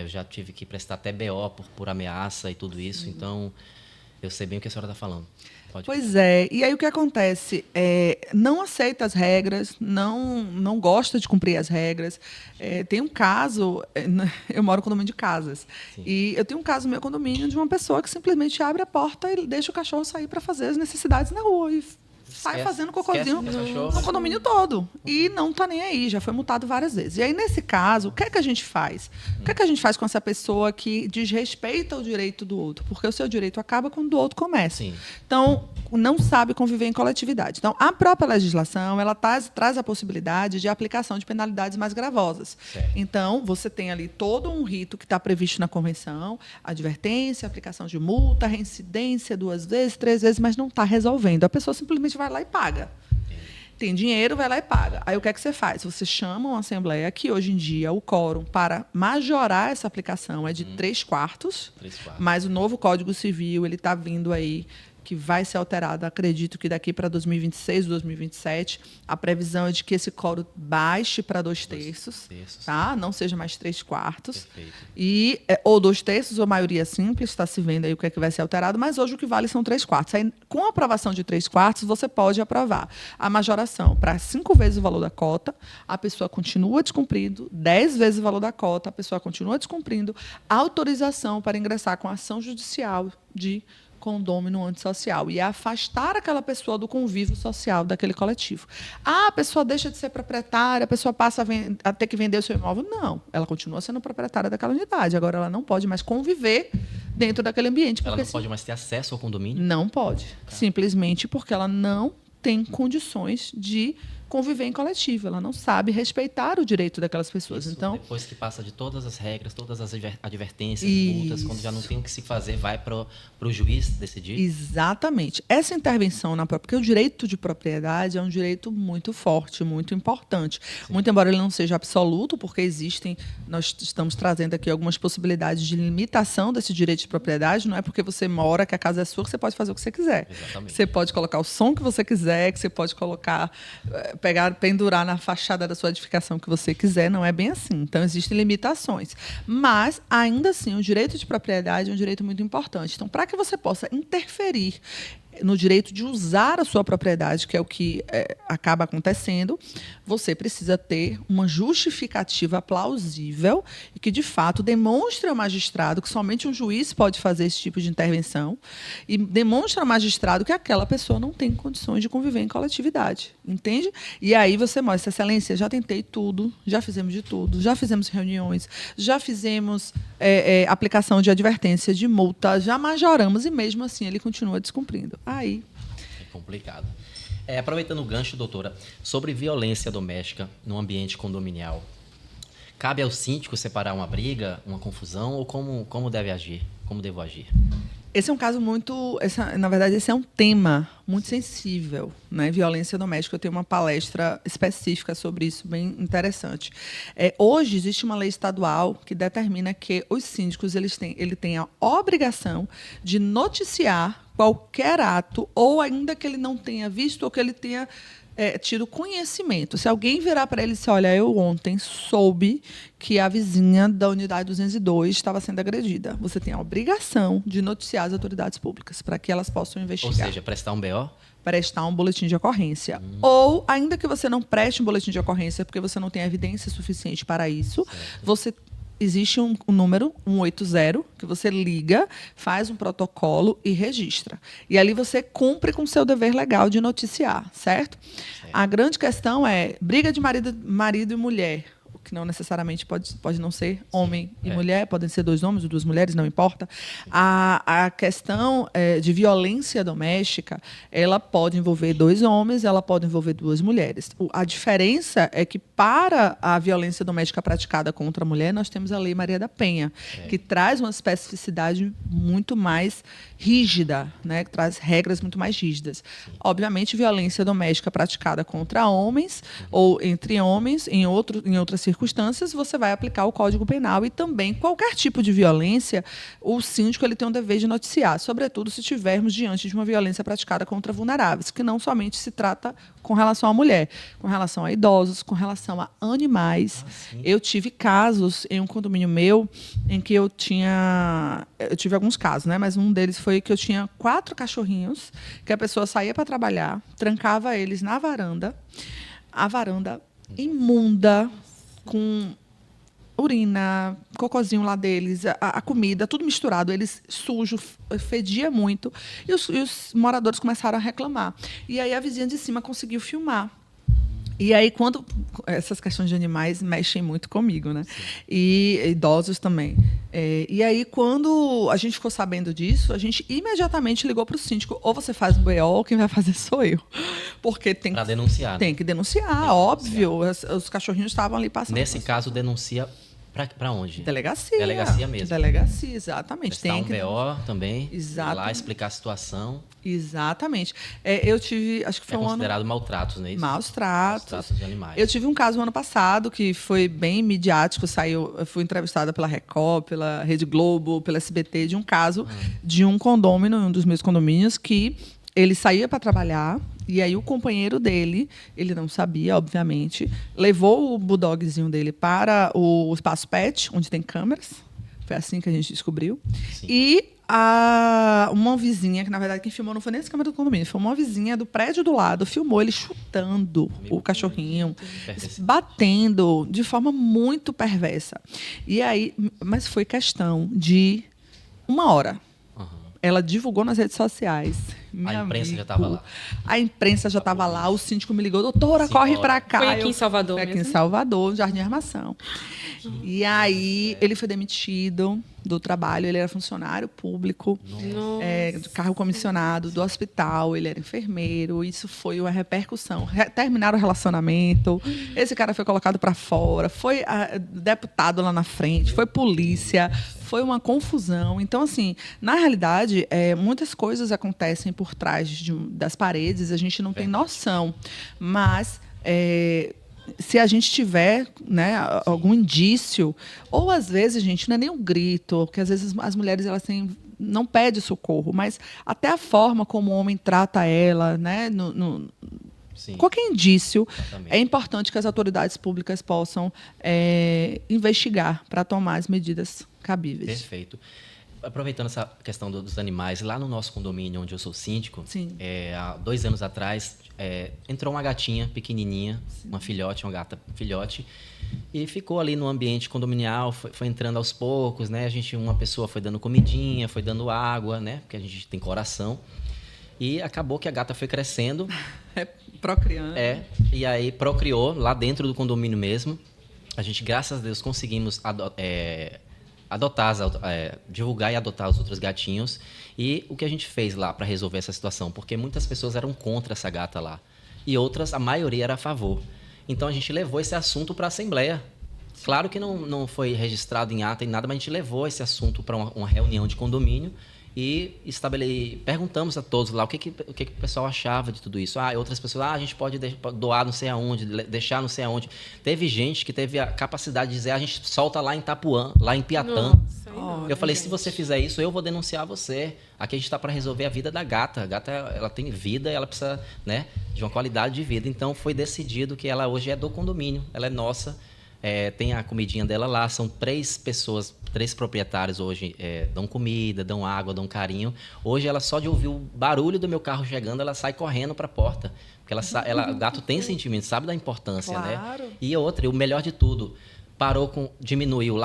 A: Eu já tive que prestar até BO por ameaça e tudo isso. Sim. Então, eu sei bem o que a senhora está falando.
C: Pois é. E aí o que acontece? Não aceita as regras, não gosta de cumprir as regras. Tem um caso, eu moro no condomínio de casas, Sim. e eu tenho um caso no meu condomínio de uma pessoa que simplesmente abre a porta e deixa o cachorro sair para fazer as necessidades na rua. E sai fazendo cocôzinho
A: no
C: condomínio todo. E não tá nem aí, já foi multado várias vezes. E aí, nesse caso, o que é que a gente faz? O que é que a gente faz com essa pessoa que desrespeita o direito do outro? Porque o seu direito acaba quando o outro começa.
A: Sim.
C: Então, não sabe conviver em coletividade. Então, a própria legislação, ela traz a possibilidade de aplicação de penalidades mais gravosas.
A: Certo.
C: Então, você tem ali todo um rito que está previsto na convenção, advertência, aplicação de multa, reincidência 2 vezes, 3 vezes, mas não está resolvendo. A pessoa simplesmente vai lá e paga. Tem dinheiro, vai lá e paga. Aí o que é que você faz? Você chama uma assembleia, que hoje em dia o quórum para majorar essa aplicação é de 3/4, mas o novo Código Civil ele está vindo aí, que vai ser alterado, acredito que daqui para 2026, 2027, a previsão é de que esse quórum baixe para 2/3, tá? Não seja mais 3/4. E, ou 2/3 ou maioria simples, está se vendo aí o que é que vai ser alterado, mas hoje o que vale são 3/4. Aí, com a aprovação de 3/4, você pode aprovar a majoração para 5 vezes o valor da cota, a pessoa continua descumprindo, 10 vezes o valor da cota, a pessoa continua descumprindo, autorização para ingressar com ação judicial de condômino antissocial e afastar aquela pessoa do convívio social daquele coletivo. A pessoa deixa de ser proprietária, a pessoa passa a ter que vender o seu imóvel. Não, ela continua sendo proprietária daquela unidade. Agora, ela não pode mais conviver dentro daquele ambiente.
A: Ela não pode mais ter acesso ao condomínio?
C: Não pode. Simplesmente porque ela não tem condições de conviver em coletivo. Ela não sabe respeitar o direito daquelas pessoas.
A: Isso,
C: então,
A: depois que passa de todas as regras, todas as advertências, multas, quando já não tem o que se fazer, vai para o juiz decidir?
C: Exatamente. Essa intervenção porque o direito de propriedade é um direito muito forte, muito importante. Sim. Muito embora ele não seja absoluto, porque nós estamos trazendo aqui algumas possibilidades de limitação desse direito de propriedade. Não é porque você mora, que a casa é sua, que você pode fazer o que você quiser.
A: Exatamente.
C: Você pode colocar o som que você quiser, que você pode colocar, pendurar na fachada da sua edificação que você quiser. Não é bem assim. Então, existem limitações. Mas, ainda assim, o direito de propriedade é um direito muito importante. Então, para que você possa interferir no direito de usar a sua propriedade, que é o que acaba acontecendo, você precisa ter uma justificativa plausível e que, de fato, demonstre ao magistrado que somente um juiz pode fazer esse tipo de intervenção e demonstre ao magistrado que aquela pessoa não tem condições de conviver em coletividade. Entende? E aí você mostra, excelência, já tentei tudo, já fizemos de tudo, já fizemos reuniões, já fizemos aplicação de advertência, de multa, já majoramos e, mesmo assim, ele continua descumprindo. Aí
A: é complicado. Aproveitando o gancho, doutora, sobre violência doméstica no ambiente condominial, cabe ao síndico separar uma briga, uma confusão, ou como deve agir? Como devo agir?
C: Esse é um caso na verdade, esse é um tema muito sensível, né? Violência doméstica. Eu tenho uma palestra específica sobre isso, bem interessante. Hoje, existe uma lei estadual que determina que os síndicos ele têm a obrigação de noticiar qualquer ato, ou ainda que ele não tenha visto, ou que ele tenha tido conhecimento. Se alguém virar para ele e dizer, olha, eu ontem soube que a vizinha da unidade 202 estava sendo agredida, você tem a obrigação de noticiar as autoridades públicas para que elas possam investigar.
A: Ou seja, prestar um BO?
C: Prestar um boletim de ocorrência. Ou, ainda que você não preste um boletim de ocorrência porque você não tem evidência suficiente para isso, existe um número, 180, que você liga, faz um protocolo e registra. E ali você cumpre com o seu dever legal de noticiar, certo? A grande questão é briga de marido e mulher, o que não necessariamente pode não ser homem e mulher, podem ser 2 homens ou 2 mulheres, não importa. A questão de violência doméstica, ela pode envolver 2 homens, ela pode envolver 2 mulheres. A diferença é que, para a violência doméstica praticada contra a mulher, nós temos a Lei Maria da Penha, que traz uma especificidade muito mais rígida, né? Que traz regras muito mais rígidas. Obviamente, violência doméstica praticada contra homens ou entre homens, em outras circunstâncias, você vai aplicar o Código Penal, e também qualquer tipo de violência, o síndico ele tem o dever de noticiar, sobretudo se estivermos diante de uma violência praticada contra vulneráveis, que não somente se trata com relação à mulher, com relação a idosos, com relação a animais. Eu tive casos em um condomínio meu em que eu tive alguns casos, né? Mas um deles foi que eu tinha 4 cachorrinhos, que a pessoa saía para trabalhar, trancava eles na varanda, a varanda imunda, com urina, cocôzinho lá deles, a comida, tudo misturado, eles sujo, fedia muito. E os moradores começaram a reclamar. E aí a vizinha de cima conseguiu filmar. E aí, quando essas questões de animais mexem muito comigo, né? E idosos também. E aí, quando a gente ficou sabendo disso, a gente imediatamente ligou para o síndico. Ou você faz o BO, ou quem vai fazer sou eu. Porque tem
A: Para denunciar.
C: Tem que denunciar, óbvio. Os cachorrinhos estavam ali passando.
A: Nesse caso, denuncia para onde?
C: Delegacia.
A: Delegacia mesmo.
C: Delegacia, exatamente.
A: Prestar um BO também.
C: Exato.
A: Ir lá explicar a situação.
C: Exatamente. Eu tive, acho que foi
A: considerado maltratos, não é isso?
C: Maus tratos.
A: Maus tratos de animais.
C: Eu tive um caso ano passado que foi bem midiático, eu fui entrevistada pela Record, pela Rede Globo, pela SBT, de um caso de um condômino, um dos meus condomínios, que ele saía para trabalhar e aí o companheiro dele, ele não sabia, obviamente, levou o bulldogzinho dele para o espaço pet, onde tem câmeras. Foi assim que a gente descobriu.
A: Sim.
C: E uma vizinha, que na verdade quem filmou não foi nem essa câmera do condomínio, foi uma vizinha do prédio do lado, filmou ele chutando o cachorrinho, batendo de forma muito perversa. E aí, mas foi questão de 1 hora. Ela divulgou nas redes sociais.
A: A imprensa já estava lá.
C: A imprensa já estava lá. O síndico me ligou, doutora, corre para cá.
B: Foi aqui em Salvador
C: Foi aqui
B: mesmo?
C: em Salvador, Jardim de Armação. E aí ele foi demitido do trabalho. Ele era funcionário público, de cargo comissionado do hospital. Ele era enfermeiro. Isso foi uma repercussão. Terminaram o relacionamento. Esse cara foi colocado para fora. Foi deputado lá na frente. Foi polícia. Foi uma confusão. Então, assim, na realidade, muitas coisas acontecem por trás das paredes. A gente não tem noção. Mas se a gente tiver, né, algum indício, ou às vezes, gente, não é nem um grito, porque às vezes as mulheres elas não pedem socorro, mas até a forma como o homem trata ela, né,
A: Sim.
C: Qualquer indício,
A: Exatamente.
C: é importante que as autoridades públicas possam investigar para tomar as medidas cabíveis.
A: Perfeito. Aproveitando essa questão dos animais, lá no nosso condomínio, onde eu sou síndico, há 2 anos atrás, entrou uma gatinha pequenininha, uma gata filhote, e ficou ali no ambiente condominial, foi entrando aos poucos, né? Uma pessoa foi dando comidinha, foi dando água, né? Porque a gente tem coração. E acabou que a gata foi crescendo.
C: Procriando.
A: E aí procriou lá dentro do condomínio mesmo. A gente, graças a Deus, conseguimos divulgar e adotar os outros gatinhos. E o que a gente fez lá para resolver essa situação? Porque muitas pessoas eram contra essa gata lá. E outras, a maioria, era a favor. Então, a gente levou esse assunto para a Assembleia. Claro que não foi registrado em ata e nada, mas a gente levou esse assunto para uma reunião de condomínio e perguntamos a todos lá o que o pessoal achava de tudo isso. Outras pessoas, a gente pode doar não sei aonde, deixar não sei aonde. Teve gente que teve a capacidade de dizer, a gente solta lá em Itapuã, lá em Piatã. Eu falei, se você fizer isso, eu vou denunciar você. Aqui a gente está para resolver a vida da gata. A gata, ela tem vida, ela precisa, né, de uma qualidade de vida. Então, foi decidido que ela hoje é do condomínio, ela é nossa. Tem a comidinha dela lá, são 3 pessoas, 3 proprietários hoje, dão comida, dão água, dão carinho. Hoje, ela só de ouvir o barulho do meu carro chegando, ela sai correndo para a porta. Porque o gato tem sentimento, sabe da importância,
C: claro,
A: né? E outra, o melhor de tudo, diminuiu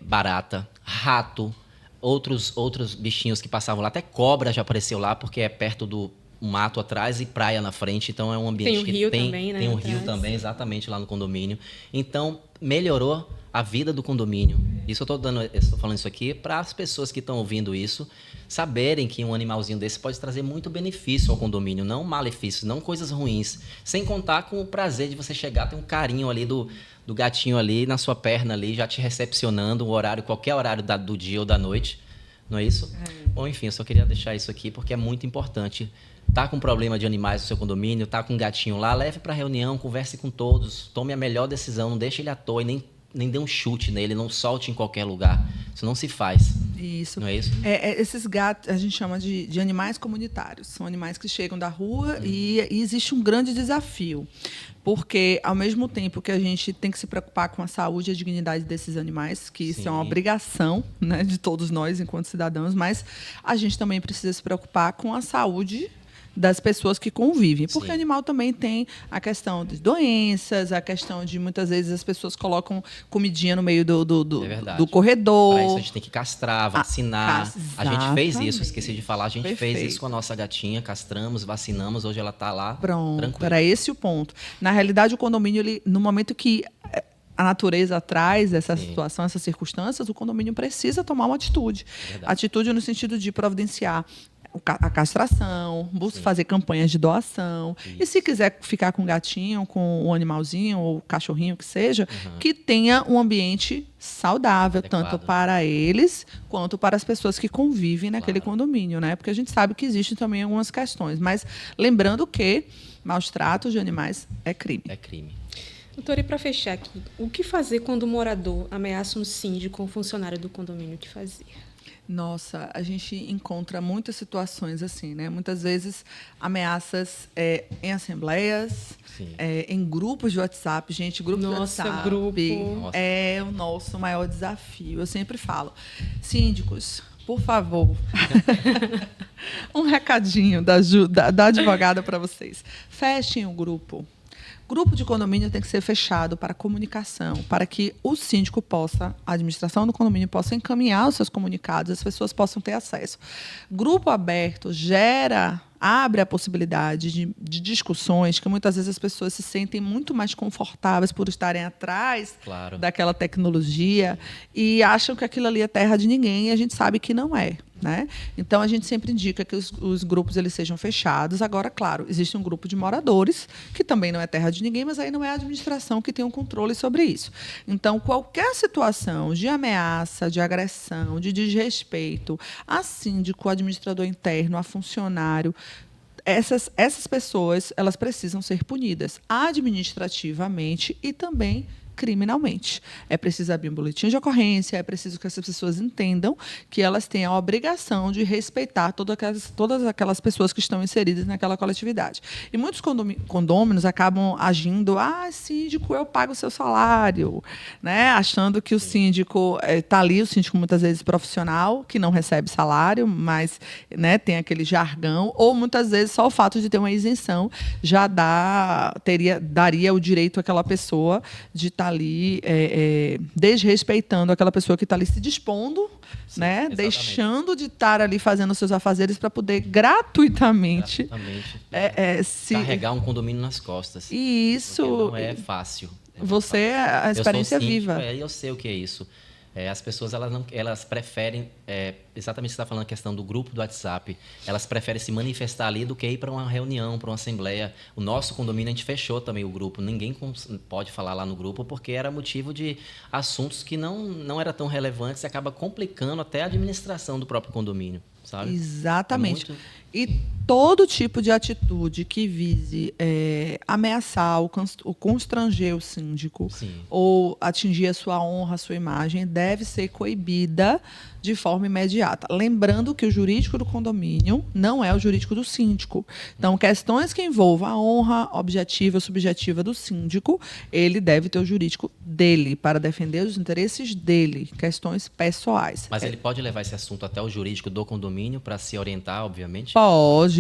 A: barata, rato, outros bichinhos que passavam lá, até cobra já apareceu lá, porque é perto do mato atrás e praia na frente, então é um ambiente que tem um rio também, exatamente, lá no condomínio. Então, melhorou a vida do condomínio. Isso eu estou falando isso aqui para as pessoas que estão ouvindo isso saberem que um animalzinho desse pode trazer muito benefício ao condomínio, não malefícios, não coisas ruins, sem contar com o prazer de você chegar, ter um carinho ali do gatinho ali na sua perna ali, já te recepcionando qualquer horário do dia ou da noite, não é isso? Bom, enfim, eu só queria deixar isso aqui porque é muito importante. Tá com problema de animais no seu condomínio, tá com um gatinho lá, leve para reunião, converse com todos, tome a melhor decisão, não deixe ele à toa e nem dê um chute nele, não solte em qualquer lugar. Isso não se faz.
C: Isso.
A: Não é isso?
C: Esses gatos a gente chama de animais comunitários. São animais que chegam da rua e existe um grande desafio. Porque, ao mesmo tempo que a gente tem que se preocupar com a saúde e a dignidade desses animais, que isso é uma obrigação, né, de todos nós enquanto cidadãos, mas a gente também precisa se preocupar com a saúde das pessoas que convivem. Porque
A: Sim.
C: animal também tem a questão de doenças, a questão de, muitas vezes, as pessoas colocam comidinha no meio
A: É verdade.
C: do corredor.
A: Para isso a gente tem que castrar, vacinar. A gente fez isso,
C: Exatamente.
A: esqueci de falar. A gente fez
C: Perfeito.
A: isso com a nossa gatinha, castramos, vacinamos. Hoje ela está lá
C: Pronto,
A: tranquila.
C: era esse o ponto. Na realidade, o condomínio, ele, no momento que a natureza traz essa
A: Sim.
C: situação, essas circunstâncias, o condomínio precisa tomar uma atitude.
A: Verdade.
C: Atitude no sentido de providenciar a castração,
A: Sim.
C: fazer campanhas de doação. E se quiser ficar com o gatinho, com o animalzinho ou o cachorrinho que seja, que tenha um ambiente saudável,
A: Adequado.
C: tanto para eles quanto para as pessoas que convivem naquele
A: Claro.
C: condomínio, né? Porque a gente sabe que existem também algumas questões. Mas lembrando que maus tratos de animais é crime.
A: É crime.
B: Doutora, e para fechar aqui, o que fazer quando o morador ameaça um síndico ou um funcionário do condomínio? O que fazer?
C: Nossa, a gente encontra muitas situações assim, né? Muitas vezes ameaças em assembleias,
A: Sim.
C: em grupos de WhatsApp. Gente, grupo de
B: Nossa,
C: WhatsApp
B: grupo.
A: Nossa.
C: é o nosso maior desafio. Eu sempre falo, síndicos, por favor, um recadinho da advogada para vocês. Fechem o grupo. Grupo de condomínio tem que ser fechado para comunicação, para que o síndico possa, a administração do condomínio possa encaminhar os seus comunicados, as pessoas possam ter acesso. Grupo aberto abre a possibilidade de discussões que muitas vezes as pessoas se sentem muito mais confortáveis por estarem atrás
A: Claro.
C: daquela tecnologia e acham que aquilo ali é terra de ninguém e a gente sabe que não é. Né? Então, a gente sempre indica que os grupos eles sejam fechados. Agora, claro, existe um grupo de moradores, que também não é terra de ninguém, mas aí não é a administração que tem um controle sobre isso. Então, qualquer situação de ameaça, de agressão, de desrespeito a síndico, administrador interno, a funcionário, essas pessoas elas precisam ser punidas administrativamente e também criminalmente. É preciso abrir um boletim de ocorrência, é preciso que essas pessoas entendam que elas têm a obrigação de respeitar todas aquelas pessoas que estão inseridas naquela coletividade. E muitos condôminos acabam agindo, síndico, eu pago o seu salário, né? Achando que o síndico está ali, o síndico muitas vezes profissional, que não recebe salário, mas, né, tem aquele jargão, ou muitas vezes só o fato de ter uma isenção já daria o direito àquela pessoa de estar ali desrespeitando aquela pessoa que está ali se dispondo,
A: Sim,
C: né?
A: exatamente.
C: Deixando de estar ali fazendo os seus afazeres para poder gratuitamente
A: Carregar um condomínio nas costas.
C: E isso
A: Porque não é fácil.
C: Você é a experiência
A: eu sou síndico,
C: viva.
A: Eu sei o que é isso. As pessoas elas preferem, exatamente o que você está falando, a questão do grupo do WhatsApp, elas preferem se manifestar ali do que ir para uma reunião, para uma assembleia. O nosso condomínio, a gente fechou também o grupo, ninguém pode falar lá no grupo, porque era motivo de assuntos que não eram tão relevantes e acaba complicando até a administração do próprio condomínio, sabe?
C: Exatamente.
A: É muito...
C: E todo tipo de atitude que vise ameaçar ou constranger o síndico,
A: Sim.
C: ou atingir a sua honra, a sua imagem, deve ser coibida de forma imediata. Lembrando que o jurídico do condomínio não é o jurídico do síndico. Então, questões que envolvam a honra objetiva e subjetiva do síndico, ele deve ter o jurídico dele, para defender os interesses dele, questões pessoais.
A: Mas ele pode levar esse assunto até o jurídico do condomínio para se orientar, obviamente?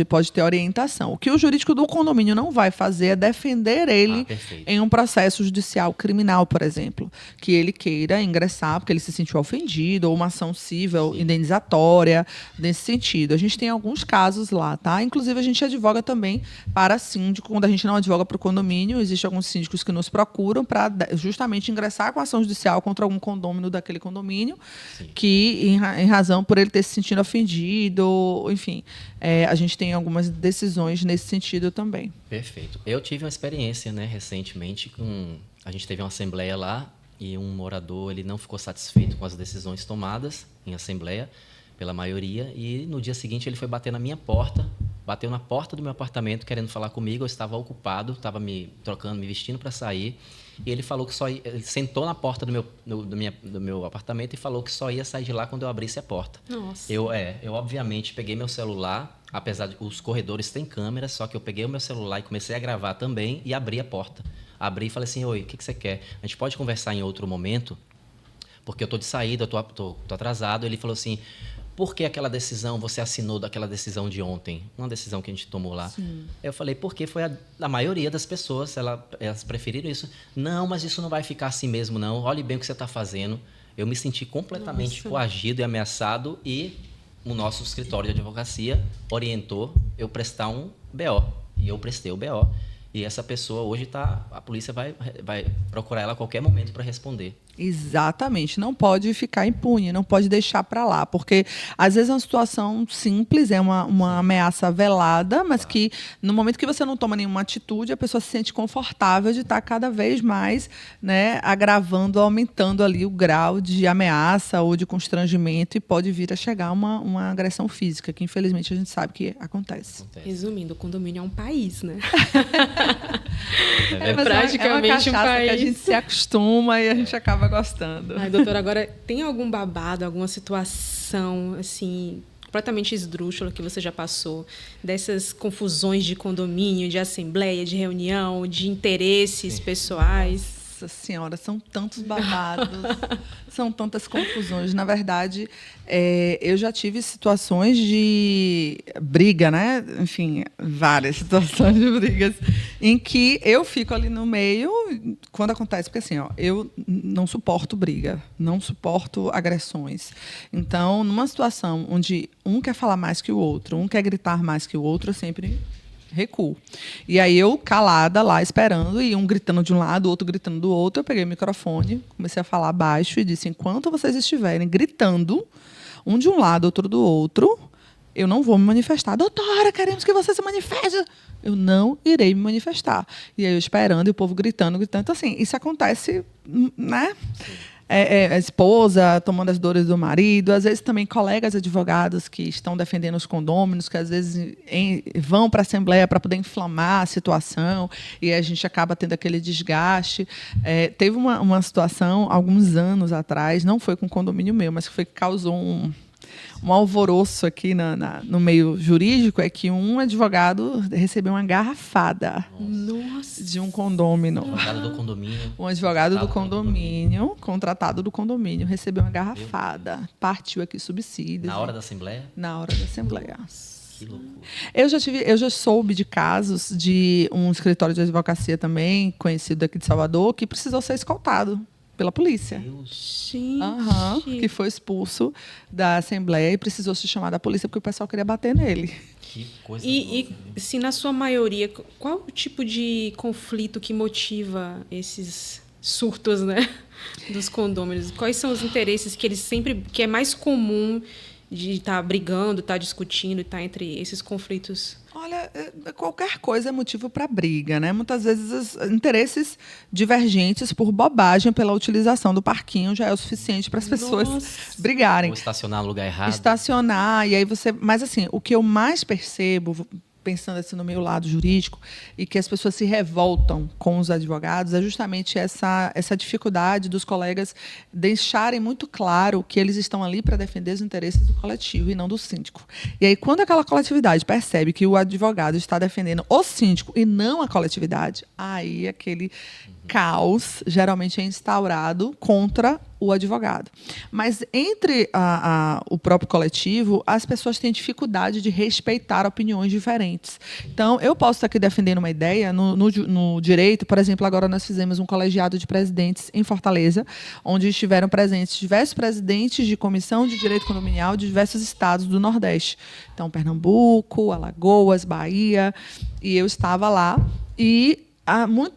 C: Pode ter orientação. O que o jurídico do condomínio não vai fazer é defender ele em um processo judicial criminal, por exemplo, que ele queira ingressar porque ele se sentiu ofendido, ou uma ação civil indenizatória, nesse sentido. A gente tem alguns casos lá, tá? Inclusive, a gente advoga também para síndico. Quando a gente não advoga para o condomínio, existem alguns síndicos que nos procuram para justamente ingressar com ação judicial contra algum condômino daquele condomínio,
A: Sim.
C: que, em razão por ele ter se sentido ofendido, enfim, a gente tem algumas decisões nesse sentido também.
A: Perfeito. Eu tive uma experiência, né, recentemente, a gente teve uma assembleia lá e um morador ele não ficou satisfeito com as decisões tomadas em assembleia pela maioria e no dia seguinte ele foi bater na minha porta, bateu na porta do meu apartamento querendo falar comigo, eu estava ocupado, estava me trocando, me vestindo para sair e ele falou que ele sentou na porta do meu apartamento e falou que só ia sair de lá quando eu abrisse a porta.
B: Nossa.
A: Eu obviamente peguei meu celular, apesar de os corredores têm câmeras, só que eu peguei o meu celular e comecei a gravar também e abri a porta. Abri e falei assim, oi, o que você quer? A gente pode conversar em outro momento? Porque eu estou de saída, eu tô atrasado. Ele falou assim, por que aquela decisão, você assinou daquela decisão de ontem? Uma decisão que a gente tomou lá.
C: Sim.
A: Eu falei, porque foi a maioria das pessoas, elas preferiram isso. Não, mas isso não vai ficar assim mesmo, não. Olhe bem o que você está fazendo. Eu me senti completamente coagido e ameaçado e o nosso escritório de advocacia orientou eu prestar um BO. E eu prestei o BO. E essa pessoa hoje a polícia vai procurar ela a qualquer momento para responder.
C: Exatamente, não pode ficar impune, não pode deixar para lá, porque às vezes é uma situação simples, é uma ameaça velada, mas que no momento que você não toma nenhuma atitude, a pessoa se sente confortável de estar cada vez mais, né, agravando, aumentando ali o grau de ameaça ou de constrangimento e pode vir a chegar uma agressão física, que infelizmente a gente sabe que acontece.
B: Resumindo, o condomínio é um país, né?
C: É praticamente um país. Que a gente se acostuma e a gente acaba gostando.
B: Ai, doutora, agora tem algum babado, alguma situação assim completamente esdrúxula que você já passou, dessas confusões de condomínio, de assembleia, de reunião, de interesses pessoais?
C: Nossa Senhora, são tantos babados, são tantas confusões. Na verdade, eu já tive situações de briga, né? Enfim, várias situações de brigas, em que eu fico ali no meio quando acontece, porque assim, eu não suporto briga, não suporto agressões. Então, numa situação onde um quer falar mais que o outro, um quer gritar mais que o outro, eu sempre recuo. E aí eu, calada lá, esperando, e um gritando de um lado, o outro gritando do outro, eu peguei o microfone, comecei a falar baixo e disse, enquanto vocês estiverem gritando, um de um lado, outro do outro, eu não vou me manifestar. Doutora, queremos que você se manifeste. Eu não irei me manifestar. E aí eu esperando, e o povo gritando. Então, assim, isso acontece, né? A esposa tomando as dores do marido, às vezes também colegas advogados que estão defendendo os condôminos, que às vezes vão para a Assembleia para poder inflamar a situação e a gente acaba tendo aquele desgaste. Teve uma situação, alguns anos atrás, não foi com o condomínio meu, mas que causou um alvoroço aqui no meio jurídico, é que um advogado recebeu uma garrafada.
B: Nossa.
C: De um condômino.
A: Advogado do condomínio.
C: Um advogado do condomínio, contratado do condomínio, recebeu uma garrafada. Partiu aqui subsídios.
A: Na hora da Assembleia?
C: Na hora da Assembleia.
A: Que loucura.
C: Eu já soube de casos de um escritório de advocacia também, conhecido aqui de Salvador, que precisou ser escoltado pela polícia.
B: Gente.
C: Que foi expulso da Assembleia e precisou se chamar da polícia porque o pessoal queria bater nele.
A: Que coisa
B: E se na sua maioria, qual o tipo de conflito que motiva esses surtos, né, dos condôminos? Quais são os interesses que é mais comum de estar brigando, estar discutindo, estar entre esses conflitos?
C: Olha, qualquer coisa é motivo para briga, né? Muitas vezes interesses divergentes por bobagem pela utilização do parquinho já é o suficiente para as pessoas brigarem.
A: Ou estacionar no lugar errado.
C: Estacionar, e aí você... Mas, assim, o que eu mais percebo, pensando assim no meu lado jurídico, e que as pessoas se revoltam com os advogados, é justamente essa dificuldade dos colegas deixarem muito claro que eles estão ali para defender os interesses do coletivo e não do síndico. E aí, quando aquela coletividade percebe que o advogado está defendendo o síndico e não a coletividade, aí aquele caos geralmente é instaurado contra o advogado. Mas entre o próprio coletivo, as pessoas têm dificuldade de respeitar opiniões diferentes. Então, eu posso estar aqui defendendo uma ideia no direito. Por exemplo, agora nós fizemos um colegiado de presidentes em Fortaleza, onde estiveram presentes diversos presidentes de comissão de direito condominial de diversos estados do Nordeste. Então, Pernambuco, Alagoas, Bahia, e eu estava lá e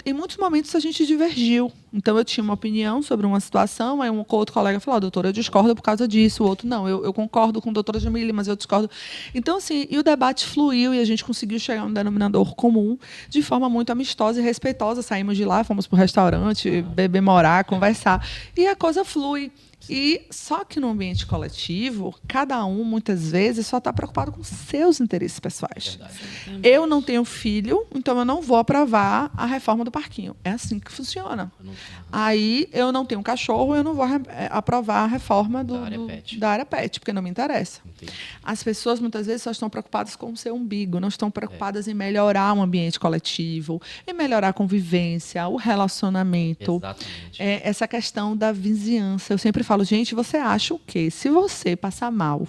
C: em muitos momentos a gente divergiu. Então, eu tinha uma opinião sobre uma situação, aí um outro colega falou, doutora, eu discordo por causa disso, o outro, não, eu concordo com a doutora Jamile, mas eu discordo. Então, assim, e o debate fluiu e a gente conseguiu chegar a um denominador comum de forma muito amistosa e respeitosa. Saímos de lá, fomos para o restaurante, beber, morar, conversar, e a coisa flui. E só que no ambiente coletivo, cada um, muitas vezes, só está preocupado com seus interesses pessoais. Eu não tenho filho, então eu não vou aprovar a reforma do parquinho. É assim que funciona. Aí eu não tenho cachorro, eu não vou aprovar a reforma da área pet, porque não me interessa.
A: Entendi.
C: As pessoas, muitas vezes, só estão preocupadas com o seu umbigo, não estão preocupadas em melhorar o ambiente coletivo, em melhorar a convivência, o relacionamento.
A: Exatamente.
C: Essa questão da vizinhança. Eu sempre falo, gente, você acha o quê? Se você passar mal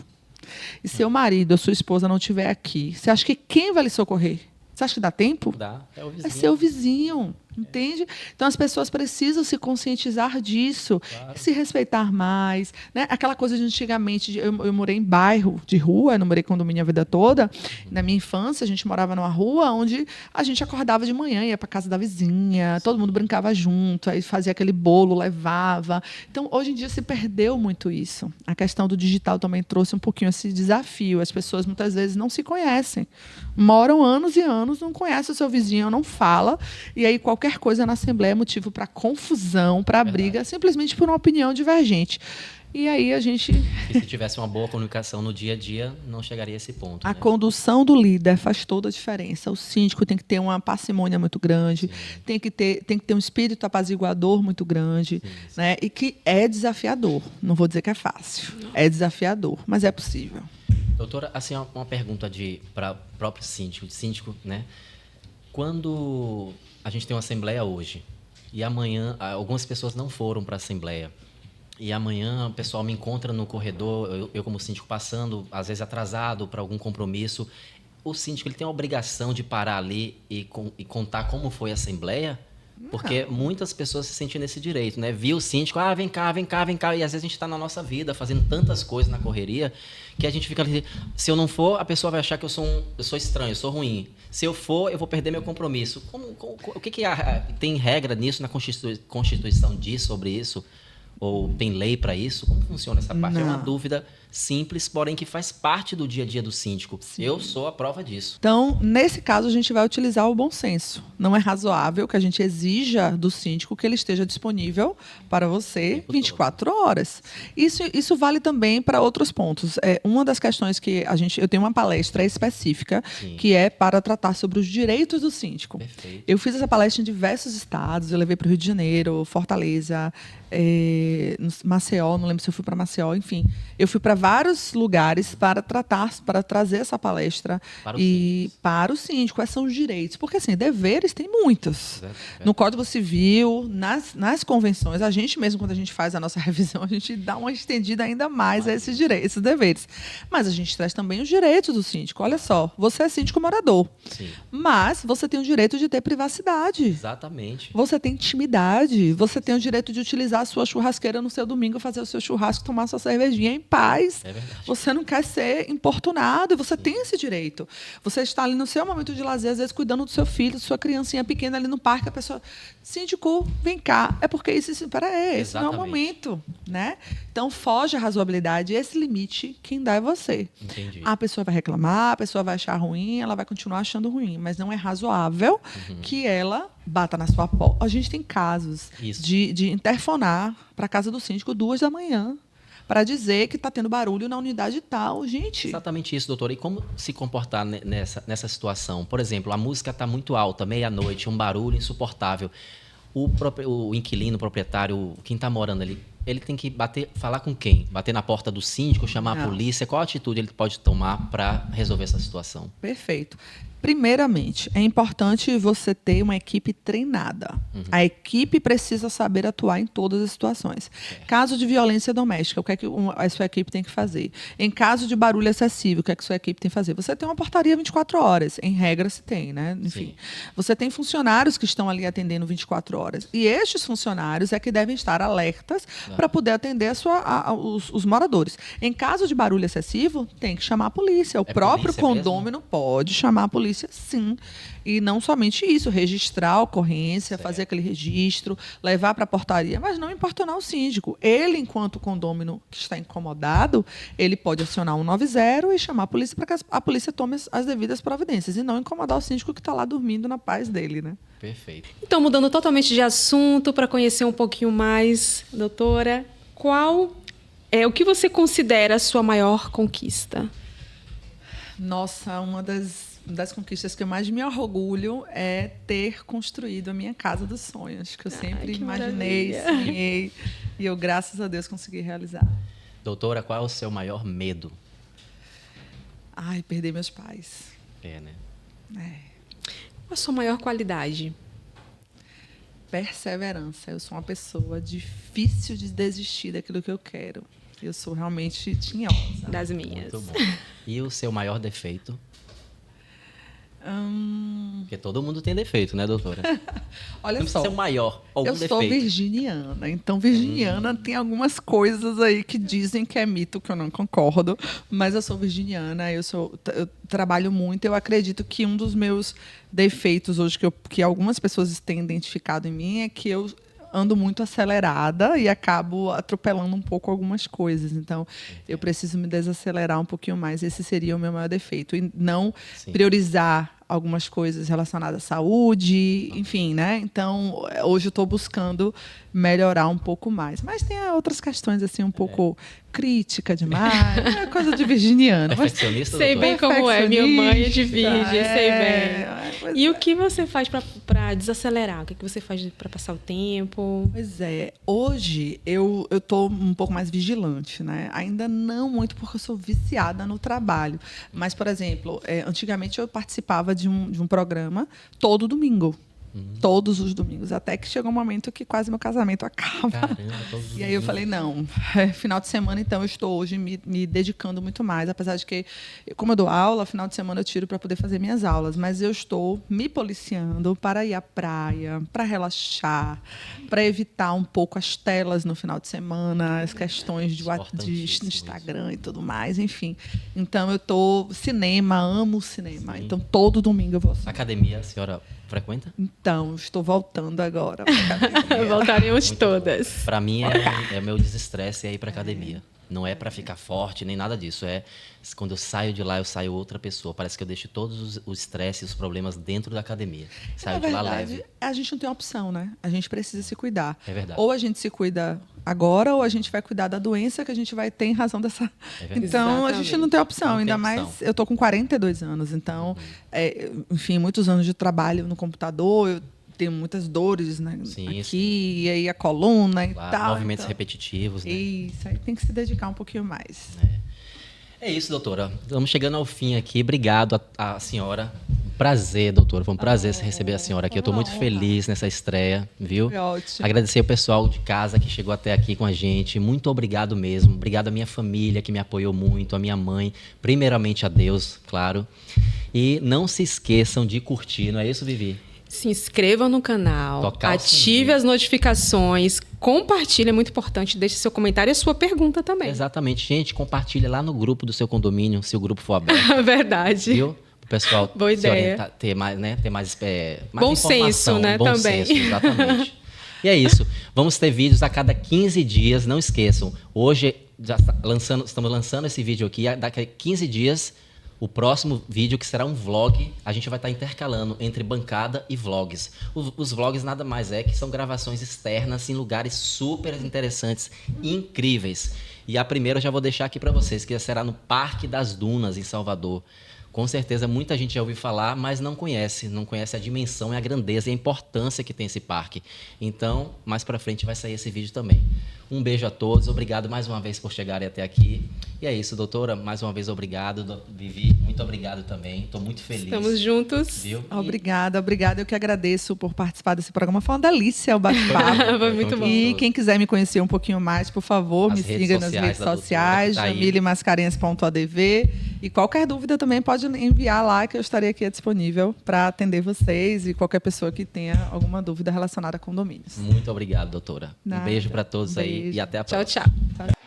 C: e seu marido ou sua esposa não estiver aqui, você acha que quem vai lhe socorrer? Você acha que dá tempo?
A: Dá, é o
C: É
A: vizinho.
C: seu vizinho, entende? Então, as pessoas precisam se conscientizar disso,
A: Claro.
C: se respeitar mais. Né? Aquela coisa de antigamente, eu morei em bairro de rua, eu não morei em condomínio a vida toda. Na minha infância, a gente morava numa rua onde a gente acordava de manhã, ia para casa da vizinha, todo mundo brincava junto, aí fazia aquele bolo, levava. Então, hoje em dia, se perdeu muito isso. A questão do digital também trouxe um pouquinho esse desafio. As pessoas, muitas vezes, não se conhecem. Moram anos e anos, não conhecem o seu vizinho, não fala, e aí qualquer coisa na Assembleia é motivo para confusão, para briga, simplesmente por uma opinião divergente. E aí a gente...
A: E se tivesse uma boa comunicação no dia a dia, não chegaria a esse ponto.
C: A
A: né?
C: condução do líder faz toda a diferença. O síndico tem que ter uma parcimônia muito grande, tem que ter um espírito apaziguador muito grande,
A: Sim.
C: né? E que é desafiador. Não vou dizer que é fácil. É desafiador, mas é possível.
A: Doutora, assim, uma pergunta para o próprio síndico, né? Quando a gente tem uma assembleia hoje e amanhã algumas pessoas não foram para a assembleia e amanhã o pessoal me encontra no corredor, eu como síndico passando, às vezes atrasado para algum compromisso, o síndico ele tem a obrigação de parar ali e contar como foi a assembleia? Porque muitas pessoas se sentem nesse direito, né? Viu o síndico, vem cá, vem cá, vem cá. E às vezes a gente está na nossa vida fazendo tantas coisas na correria que a gente fica ali. Se eu não for, a pessoa vai achar que eu sou estranho, eu sou ruim. Se eu for, eu vou perder meu compromisso. O que tem regra nisso na Constituição diz sobre isso? Ou tem lei para isso? Como funciona essa parte? É uma dúvida simples, porém que faz parte do dia a dia do síndico. Sim. Eu sou a prova disso.
C: Então, nesse caso, a gente vai utilizar o bom senso. Não é razoável que a gente exija do síndico que ele esteja disponível para você 24 horas. Isso vale também para outros pontos. Uma das questões que eu tenho uma palestra específica, sim, que é para tratar sobre os direitos do síndico.
A: Perfeito.
C: Eu fiz essa palestra em diversos estados, eu levei para o Rio de Janeiro, Fortaleza, Maceió, não lembro se eu fui para Maceió, enfim. Eu fui para vários lugares para trazer essa palestra para o síndico. Quais são os direitos? Porque, assim, deveres tem muitos. No Código Civil, nas convenções, a gente mesmo, quando a gente faz a nossa revisão, a gente dá uma estendida ainda mais a esses direitos, esses deveres. Mas a gente traz também os direitos do síndico. Olha só, você é síndico morador, sim, mas você tem o direito de ter privacidade.
A: Exatamente.
C: Você tem intimidade, você tem o direito de utilizar a sua churrasqueira no seu domingo, fazer o seu churrasco, tomar sua cervejinha em paz. É verdade. Você não quer ser importunado, você tem esse direito. Você está ali no seu momento de lazer, às vezes cuidando do seu filho, da sua criancinha pequena ali no parque, a pessoa, síndico, vem cá. É porque esse não é o momento, né? Então, foge a razoabilidade. Esse limite, quem dá é você.
A: Entendi.
C: A pessoa vai reclamar, a pessoa vai achar ruim, ela vai continuar achando ruim, mas não é razoável que ela bata na sua porta. A gente tem casos de interfonar para a casa do síndico 2h para dizer que está tendo barulho na unidade tal. Gente.
A: Exatamente isso, doutora. E como se comportar nessa situação? Por exemplo, a música está muito alta, meia-noite, um barulho insuportável. O inquilino, o proprietário, quem está morando ali, ele tem que falar com quem? Bater na porta do síndico, chamar a polícia? Qual atitude ele pode tomar para resolver essa situação?
C: Perfeito. Primeiramente, é importante você ter uma equipe treinada. A equipe precisa saber atuar em todas as situações. Caso de violência doméstica, o que é que a sua equipe tem que fazer? Em caso de barulho excessivo, o que é que a sua equipe tem que fazer? Você tem uma portaria 24 horas. Em regra, se tem, né? Enfim. Sim. Você tem funcionários que estão ali atendendo 24 horas. E estes funcionários é que devem estar alertas para poder atender os moradores. Em caso de barulho excessivo, tem que chamar a polícia. O próprio condomínio pode chamar a polícia, sim. E não somente isso, registrar a ocorrência, fazer aquele registro, levar para a portaria, mas não importunar o síndico. Ele, enquanto condômino que está incomodado, ele pode acionar 190 e chamar a polícia para que a polícia tome as devidas providências e não incomodar o síndico que está lá dormindo na paz dele, né?
A: Perfeito.
B: Então, mudando totalmente de assunto, para conhecer um pouquinho mais, doutora, qual é o que você considera a sua maior conquista?
C: Nossa, uma das conquistas que eu mais me orgulho é ter construído a minha casa dos sonhos, que eu sempre imaginei, sonhei, e eu, graças a Deus, consegui realizar.
A: Doutora, qual é o seu maior medo?
C: Perder meus pais.
A: Né?
B: Qual a sua maior qualidade?
C: Perseverança. Eu sou uma pessoa difícil de desistir daquilo que eu quero. Eu sou realmente tinhosa.
B: Das minhas.
A: Muito bom. E o seu maior defeito? Porque todo mundo tem defeito, né, doutora?
C: Olha
A: Não precisa
C: só,
A: ser o maior, algum
C: eu
A: defeito.
C: sou virginiana, então virginiana tem algumas coisas aí que dizem que é mito, que eu não concordo, mas eu sou virginiana, eu trabalho muito, eu acredito que um dos meus defeitos hoje, que algumas pessoas têm identificado em mim, é que eu ando muito acelerada e acabo atropelando um pouco algumas coisas. Então, eu preciso me desacelerar um pouquinho mais. Esse seria o meu maior defeito. E não priorizar algumas coisas relacionadas à saúde, enfim, né? Então, hoje eu estou buscando melhorar um pouco mais. Mas tem outras questões, assim, um pouco crítica demais. É coisa de virginiana.
A: Perfeccionista,
B: Sei bem como é. Minha mãe é de virgem, sei bem. E
C: é.
B: o que você faz para desacelerar? O que você faz para passar o tempo?
C: Pois é. Hoje eu estou um pouco mais vigilante, né? Ainda não muito porque eu sou viciada no trabalho. Mas, por exemplo, antigamente eu participava de um programa todo domingo. Todos os domingos, até que chegou um momento que quase meu casamento acaba.
A: Caramba,
C: e aí eu falei, não, final de semana, então, eu estou hoje me dedicando muito mais, apesar de que, como eu dou aula, final de semana eu tiro para poder fazer minhas aulas, mas eu estou me policiando para ir à praia, para relaxar, para evitar um pouco as telas no final de semana, as questões de Instagram e tudo mais, enfim. Então, eu estou amo cinema, então todo domingo eu vou.
A: Academia, a senhora frequenta?
C: Então, estou voltando agora.
B: Voltaremos todas.
A: Para mim, é meu desestresse ir para academia. Não é para ficar forte, nem nada disso. Quando eu saio de lá, eu saio outra pessoa. Parece que eu deixo todos os estresse e os problemas dentro da academia. Saio de lá leve.
C: A gente não tem opção, né? A gente precisa se cuidar.
A: É verdade.
C: Ou a gente se cuida agora, ou a gente vai cuidar da doença que a gente vai ter em razão dessa... Então, a gente não tem opção. Ainda mais, eu estou com 42 anos. Então, enfim, muitos anos de trabalho no computador, eu tenho muitas dores, né? Aqui, e aí a coluna e tal.
A: Movimentos repetitivos, né?
C: Isso, aí tem que se dedicar um pouquinho mais.
A: É isso, doutora. Estamos chegando ao fim aqui. Obrigado à senhora. Prazer, doutora. Foi um prazer receber a senhora aqui. Eu estou muito feliz nessa estreia, viu?
C: Foi ótimo.
A: Agradecer o pessoal de casa que chegou até aqui com a gente. Muito obrigado mesmo. Obrigado à minha família que me apoiou muito, à minha mãe. Primeiramente a Deus, claro. E não se esqueçam de curtir, não é isso, Vivi?
B: Se inscreva no canal, ative as notificações, compartilhe, é muito importante, deixe seu comentário e a sua pergunta também.
A: Exatamente. Gente, compartilha lá no grupo do seu condomínio, se o grupo for aberto.
B: Verdade.
A: Viu? O pessoal
B: boa ideia.
A: Ter mais, né? Ter mais
B: bom senso, né?
A: Bom
B: também.
A: Senso, exatamente. E é isso. Vamos ter vídeos a cada 15 dias. Não esqueçam. Hoje estamos lançando esse vídeo aqui. Daqui a 15 dias, o próximo vídeo, que será um vlog, a gente vai estar intercalando entre bancada e vlogs. Os vlogs nada mais que são gravações externas em lugares super interessantes e incríveis. E a primeira eu já vou deixar aqui para vocês, que será no Parque das Dunas, em Salvador. Com certeza muita gente já ouviu falar, mas não conhece a dimensão e a grandeza e a importância que tem esse parque. Então, mais para frente vai sair esse vídeo também. Um beijo a todos, obrigado mais uma vez por chegarem até aqui. E é isso, doutora, mais uma vez obrigado. Vivi, muito obrigado também, estou muito feliz.
B: Estamos juntos.
A: Viu?
C: Obrigada. Eu que agradeço por participar desse programa. Foi uma delícia o bate-papo.
B: Foi muito bom.
C: E quem quiser me conhecer um pouquinho mais, por favor, me siga nas redes sociais, jamilemascarenhas.adv. E qualquer dúvida também pode enviar lá, que eu estarei aqui disponível para atender vocês e qualquer pessoa que tenha alguma dúvida relacionada a condomínios.
A: Muito obrigado, doutora. Um beijo para todos aí e até a próxima.
B: Tchau, tchau.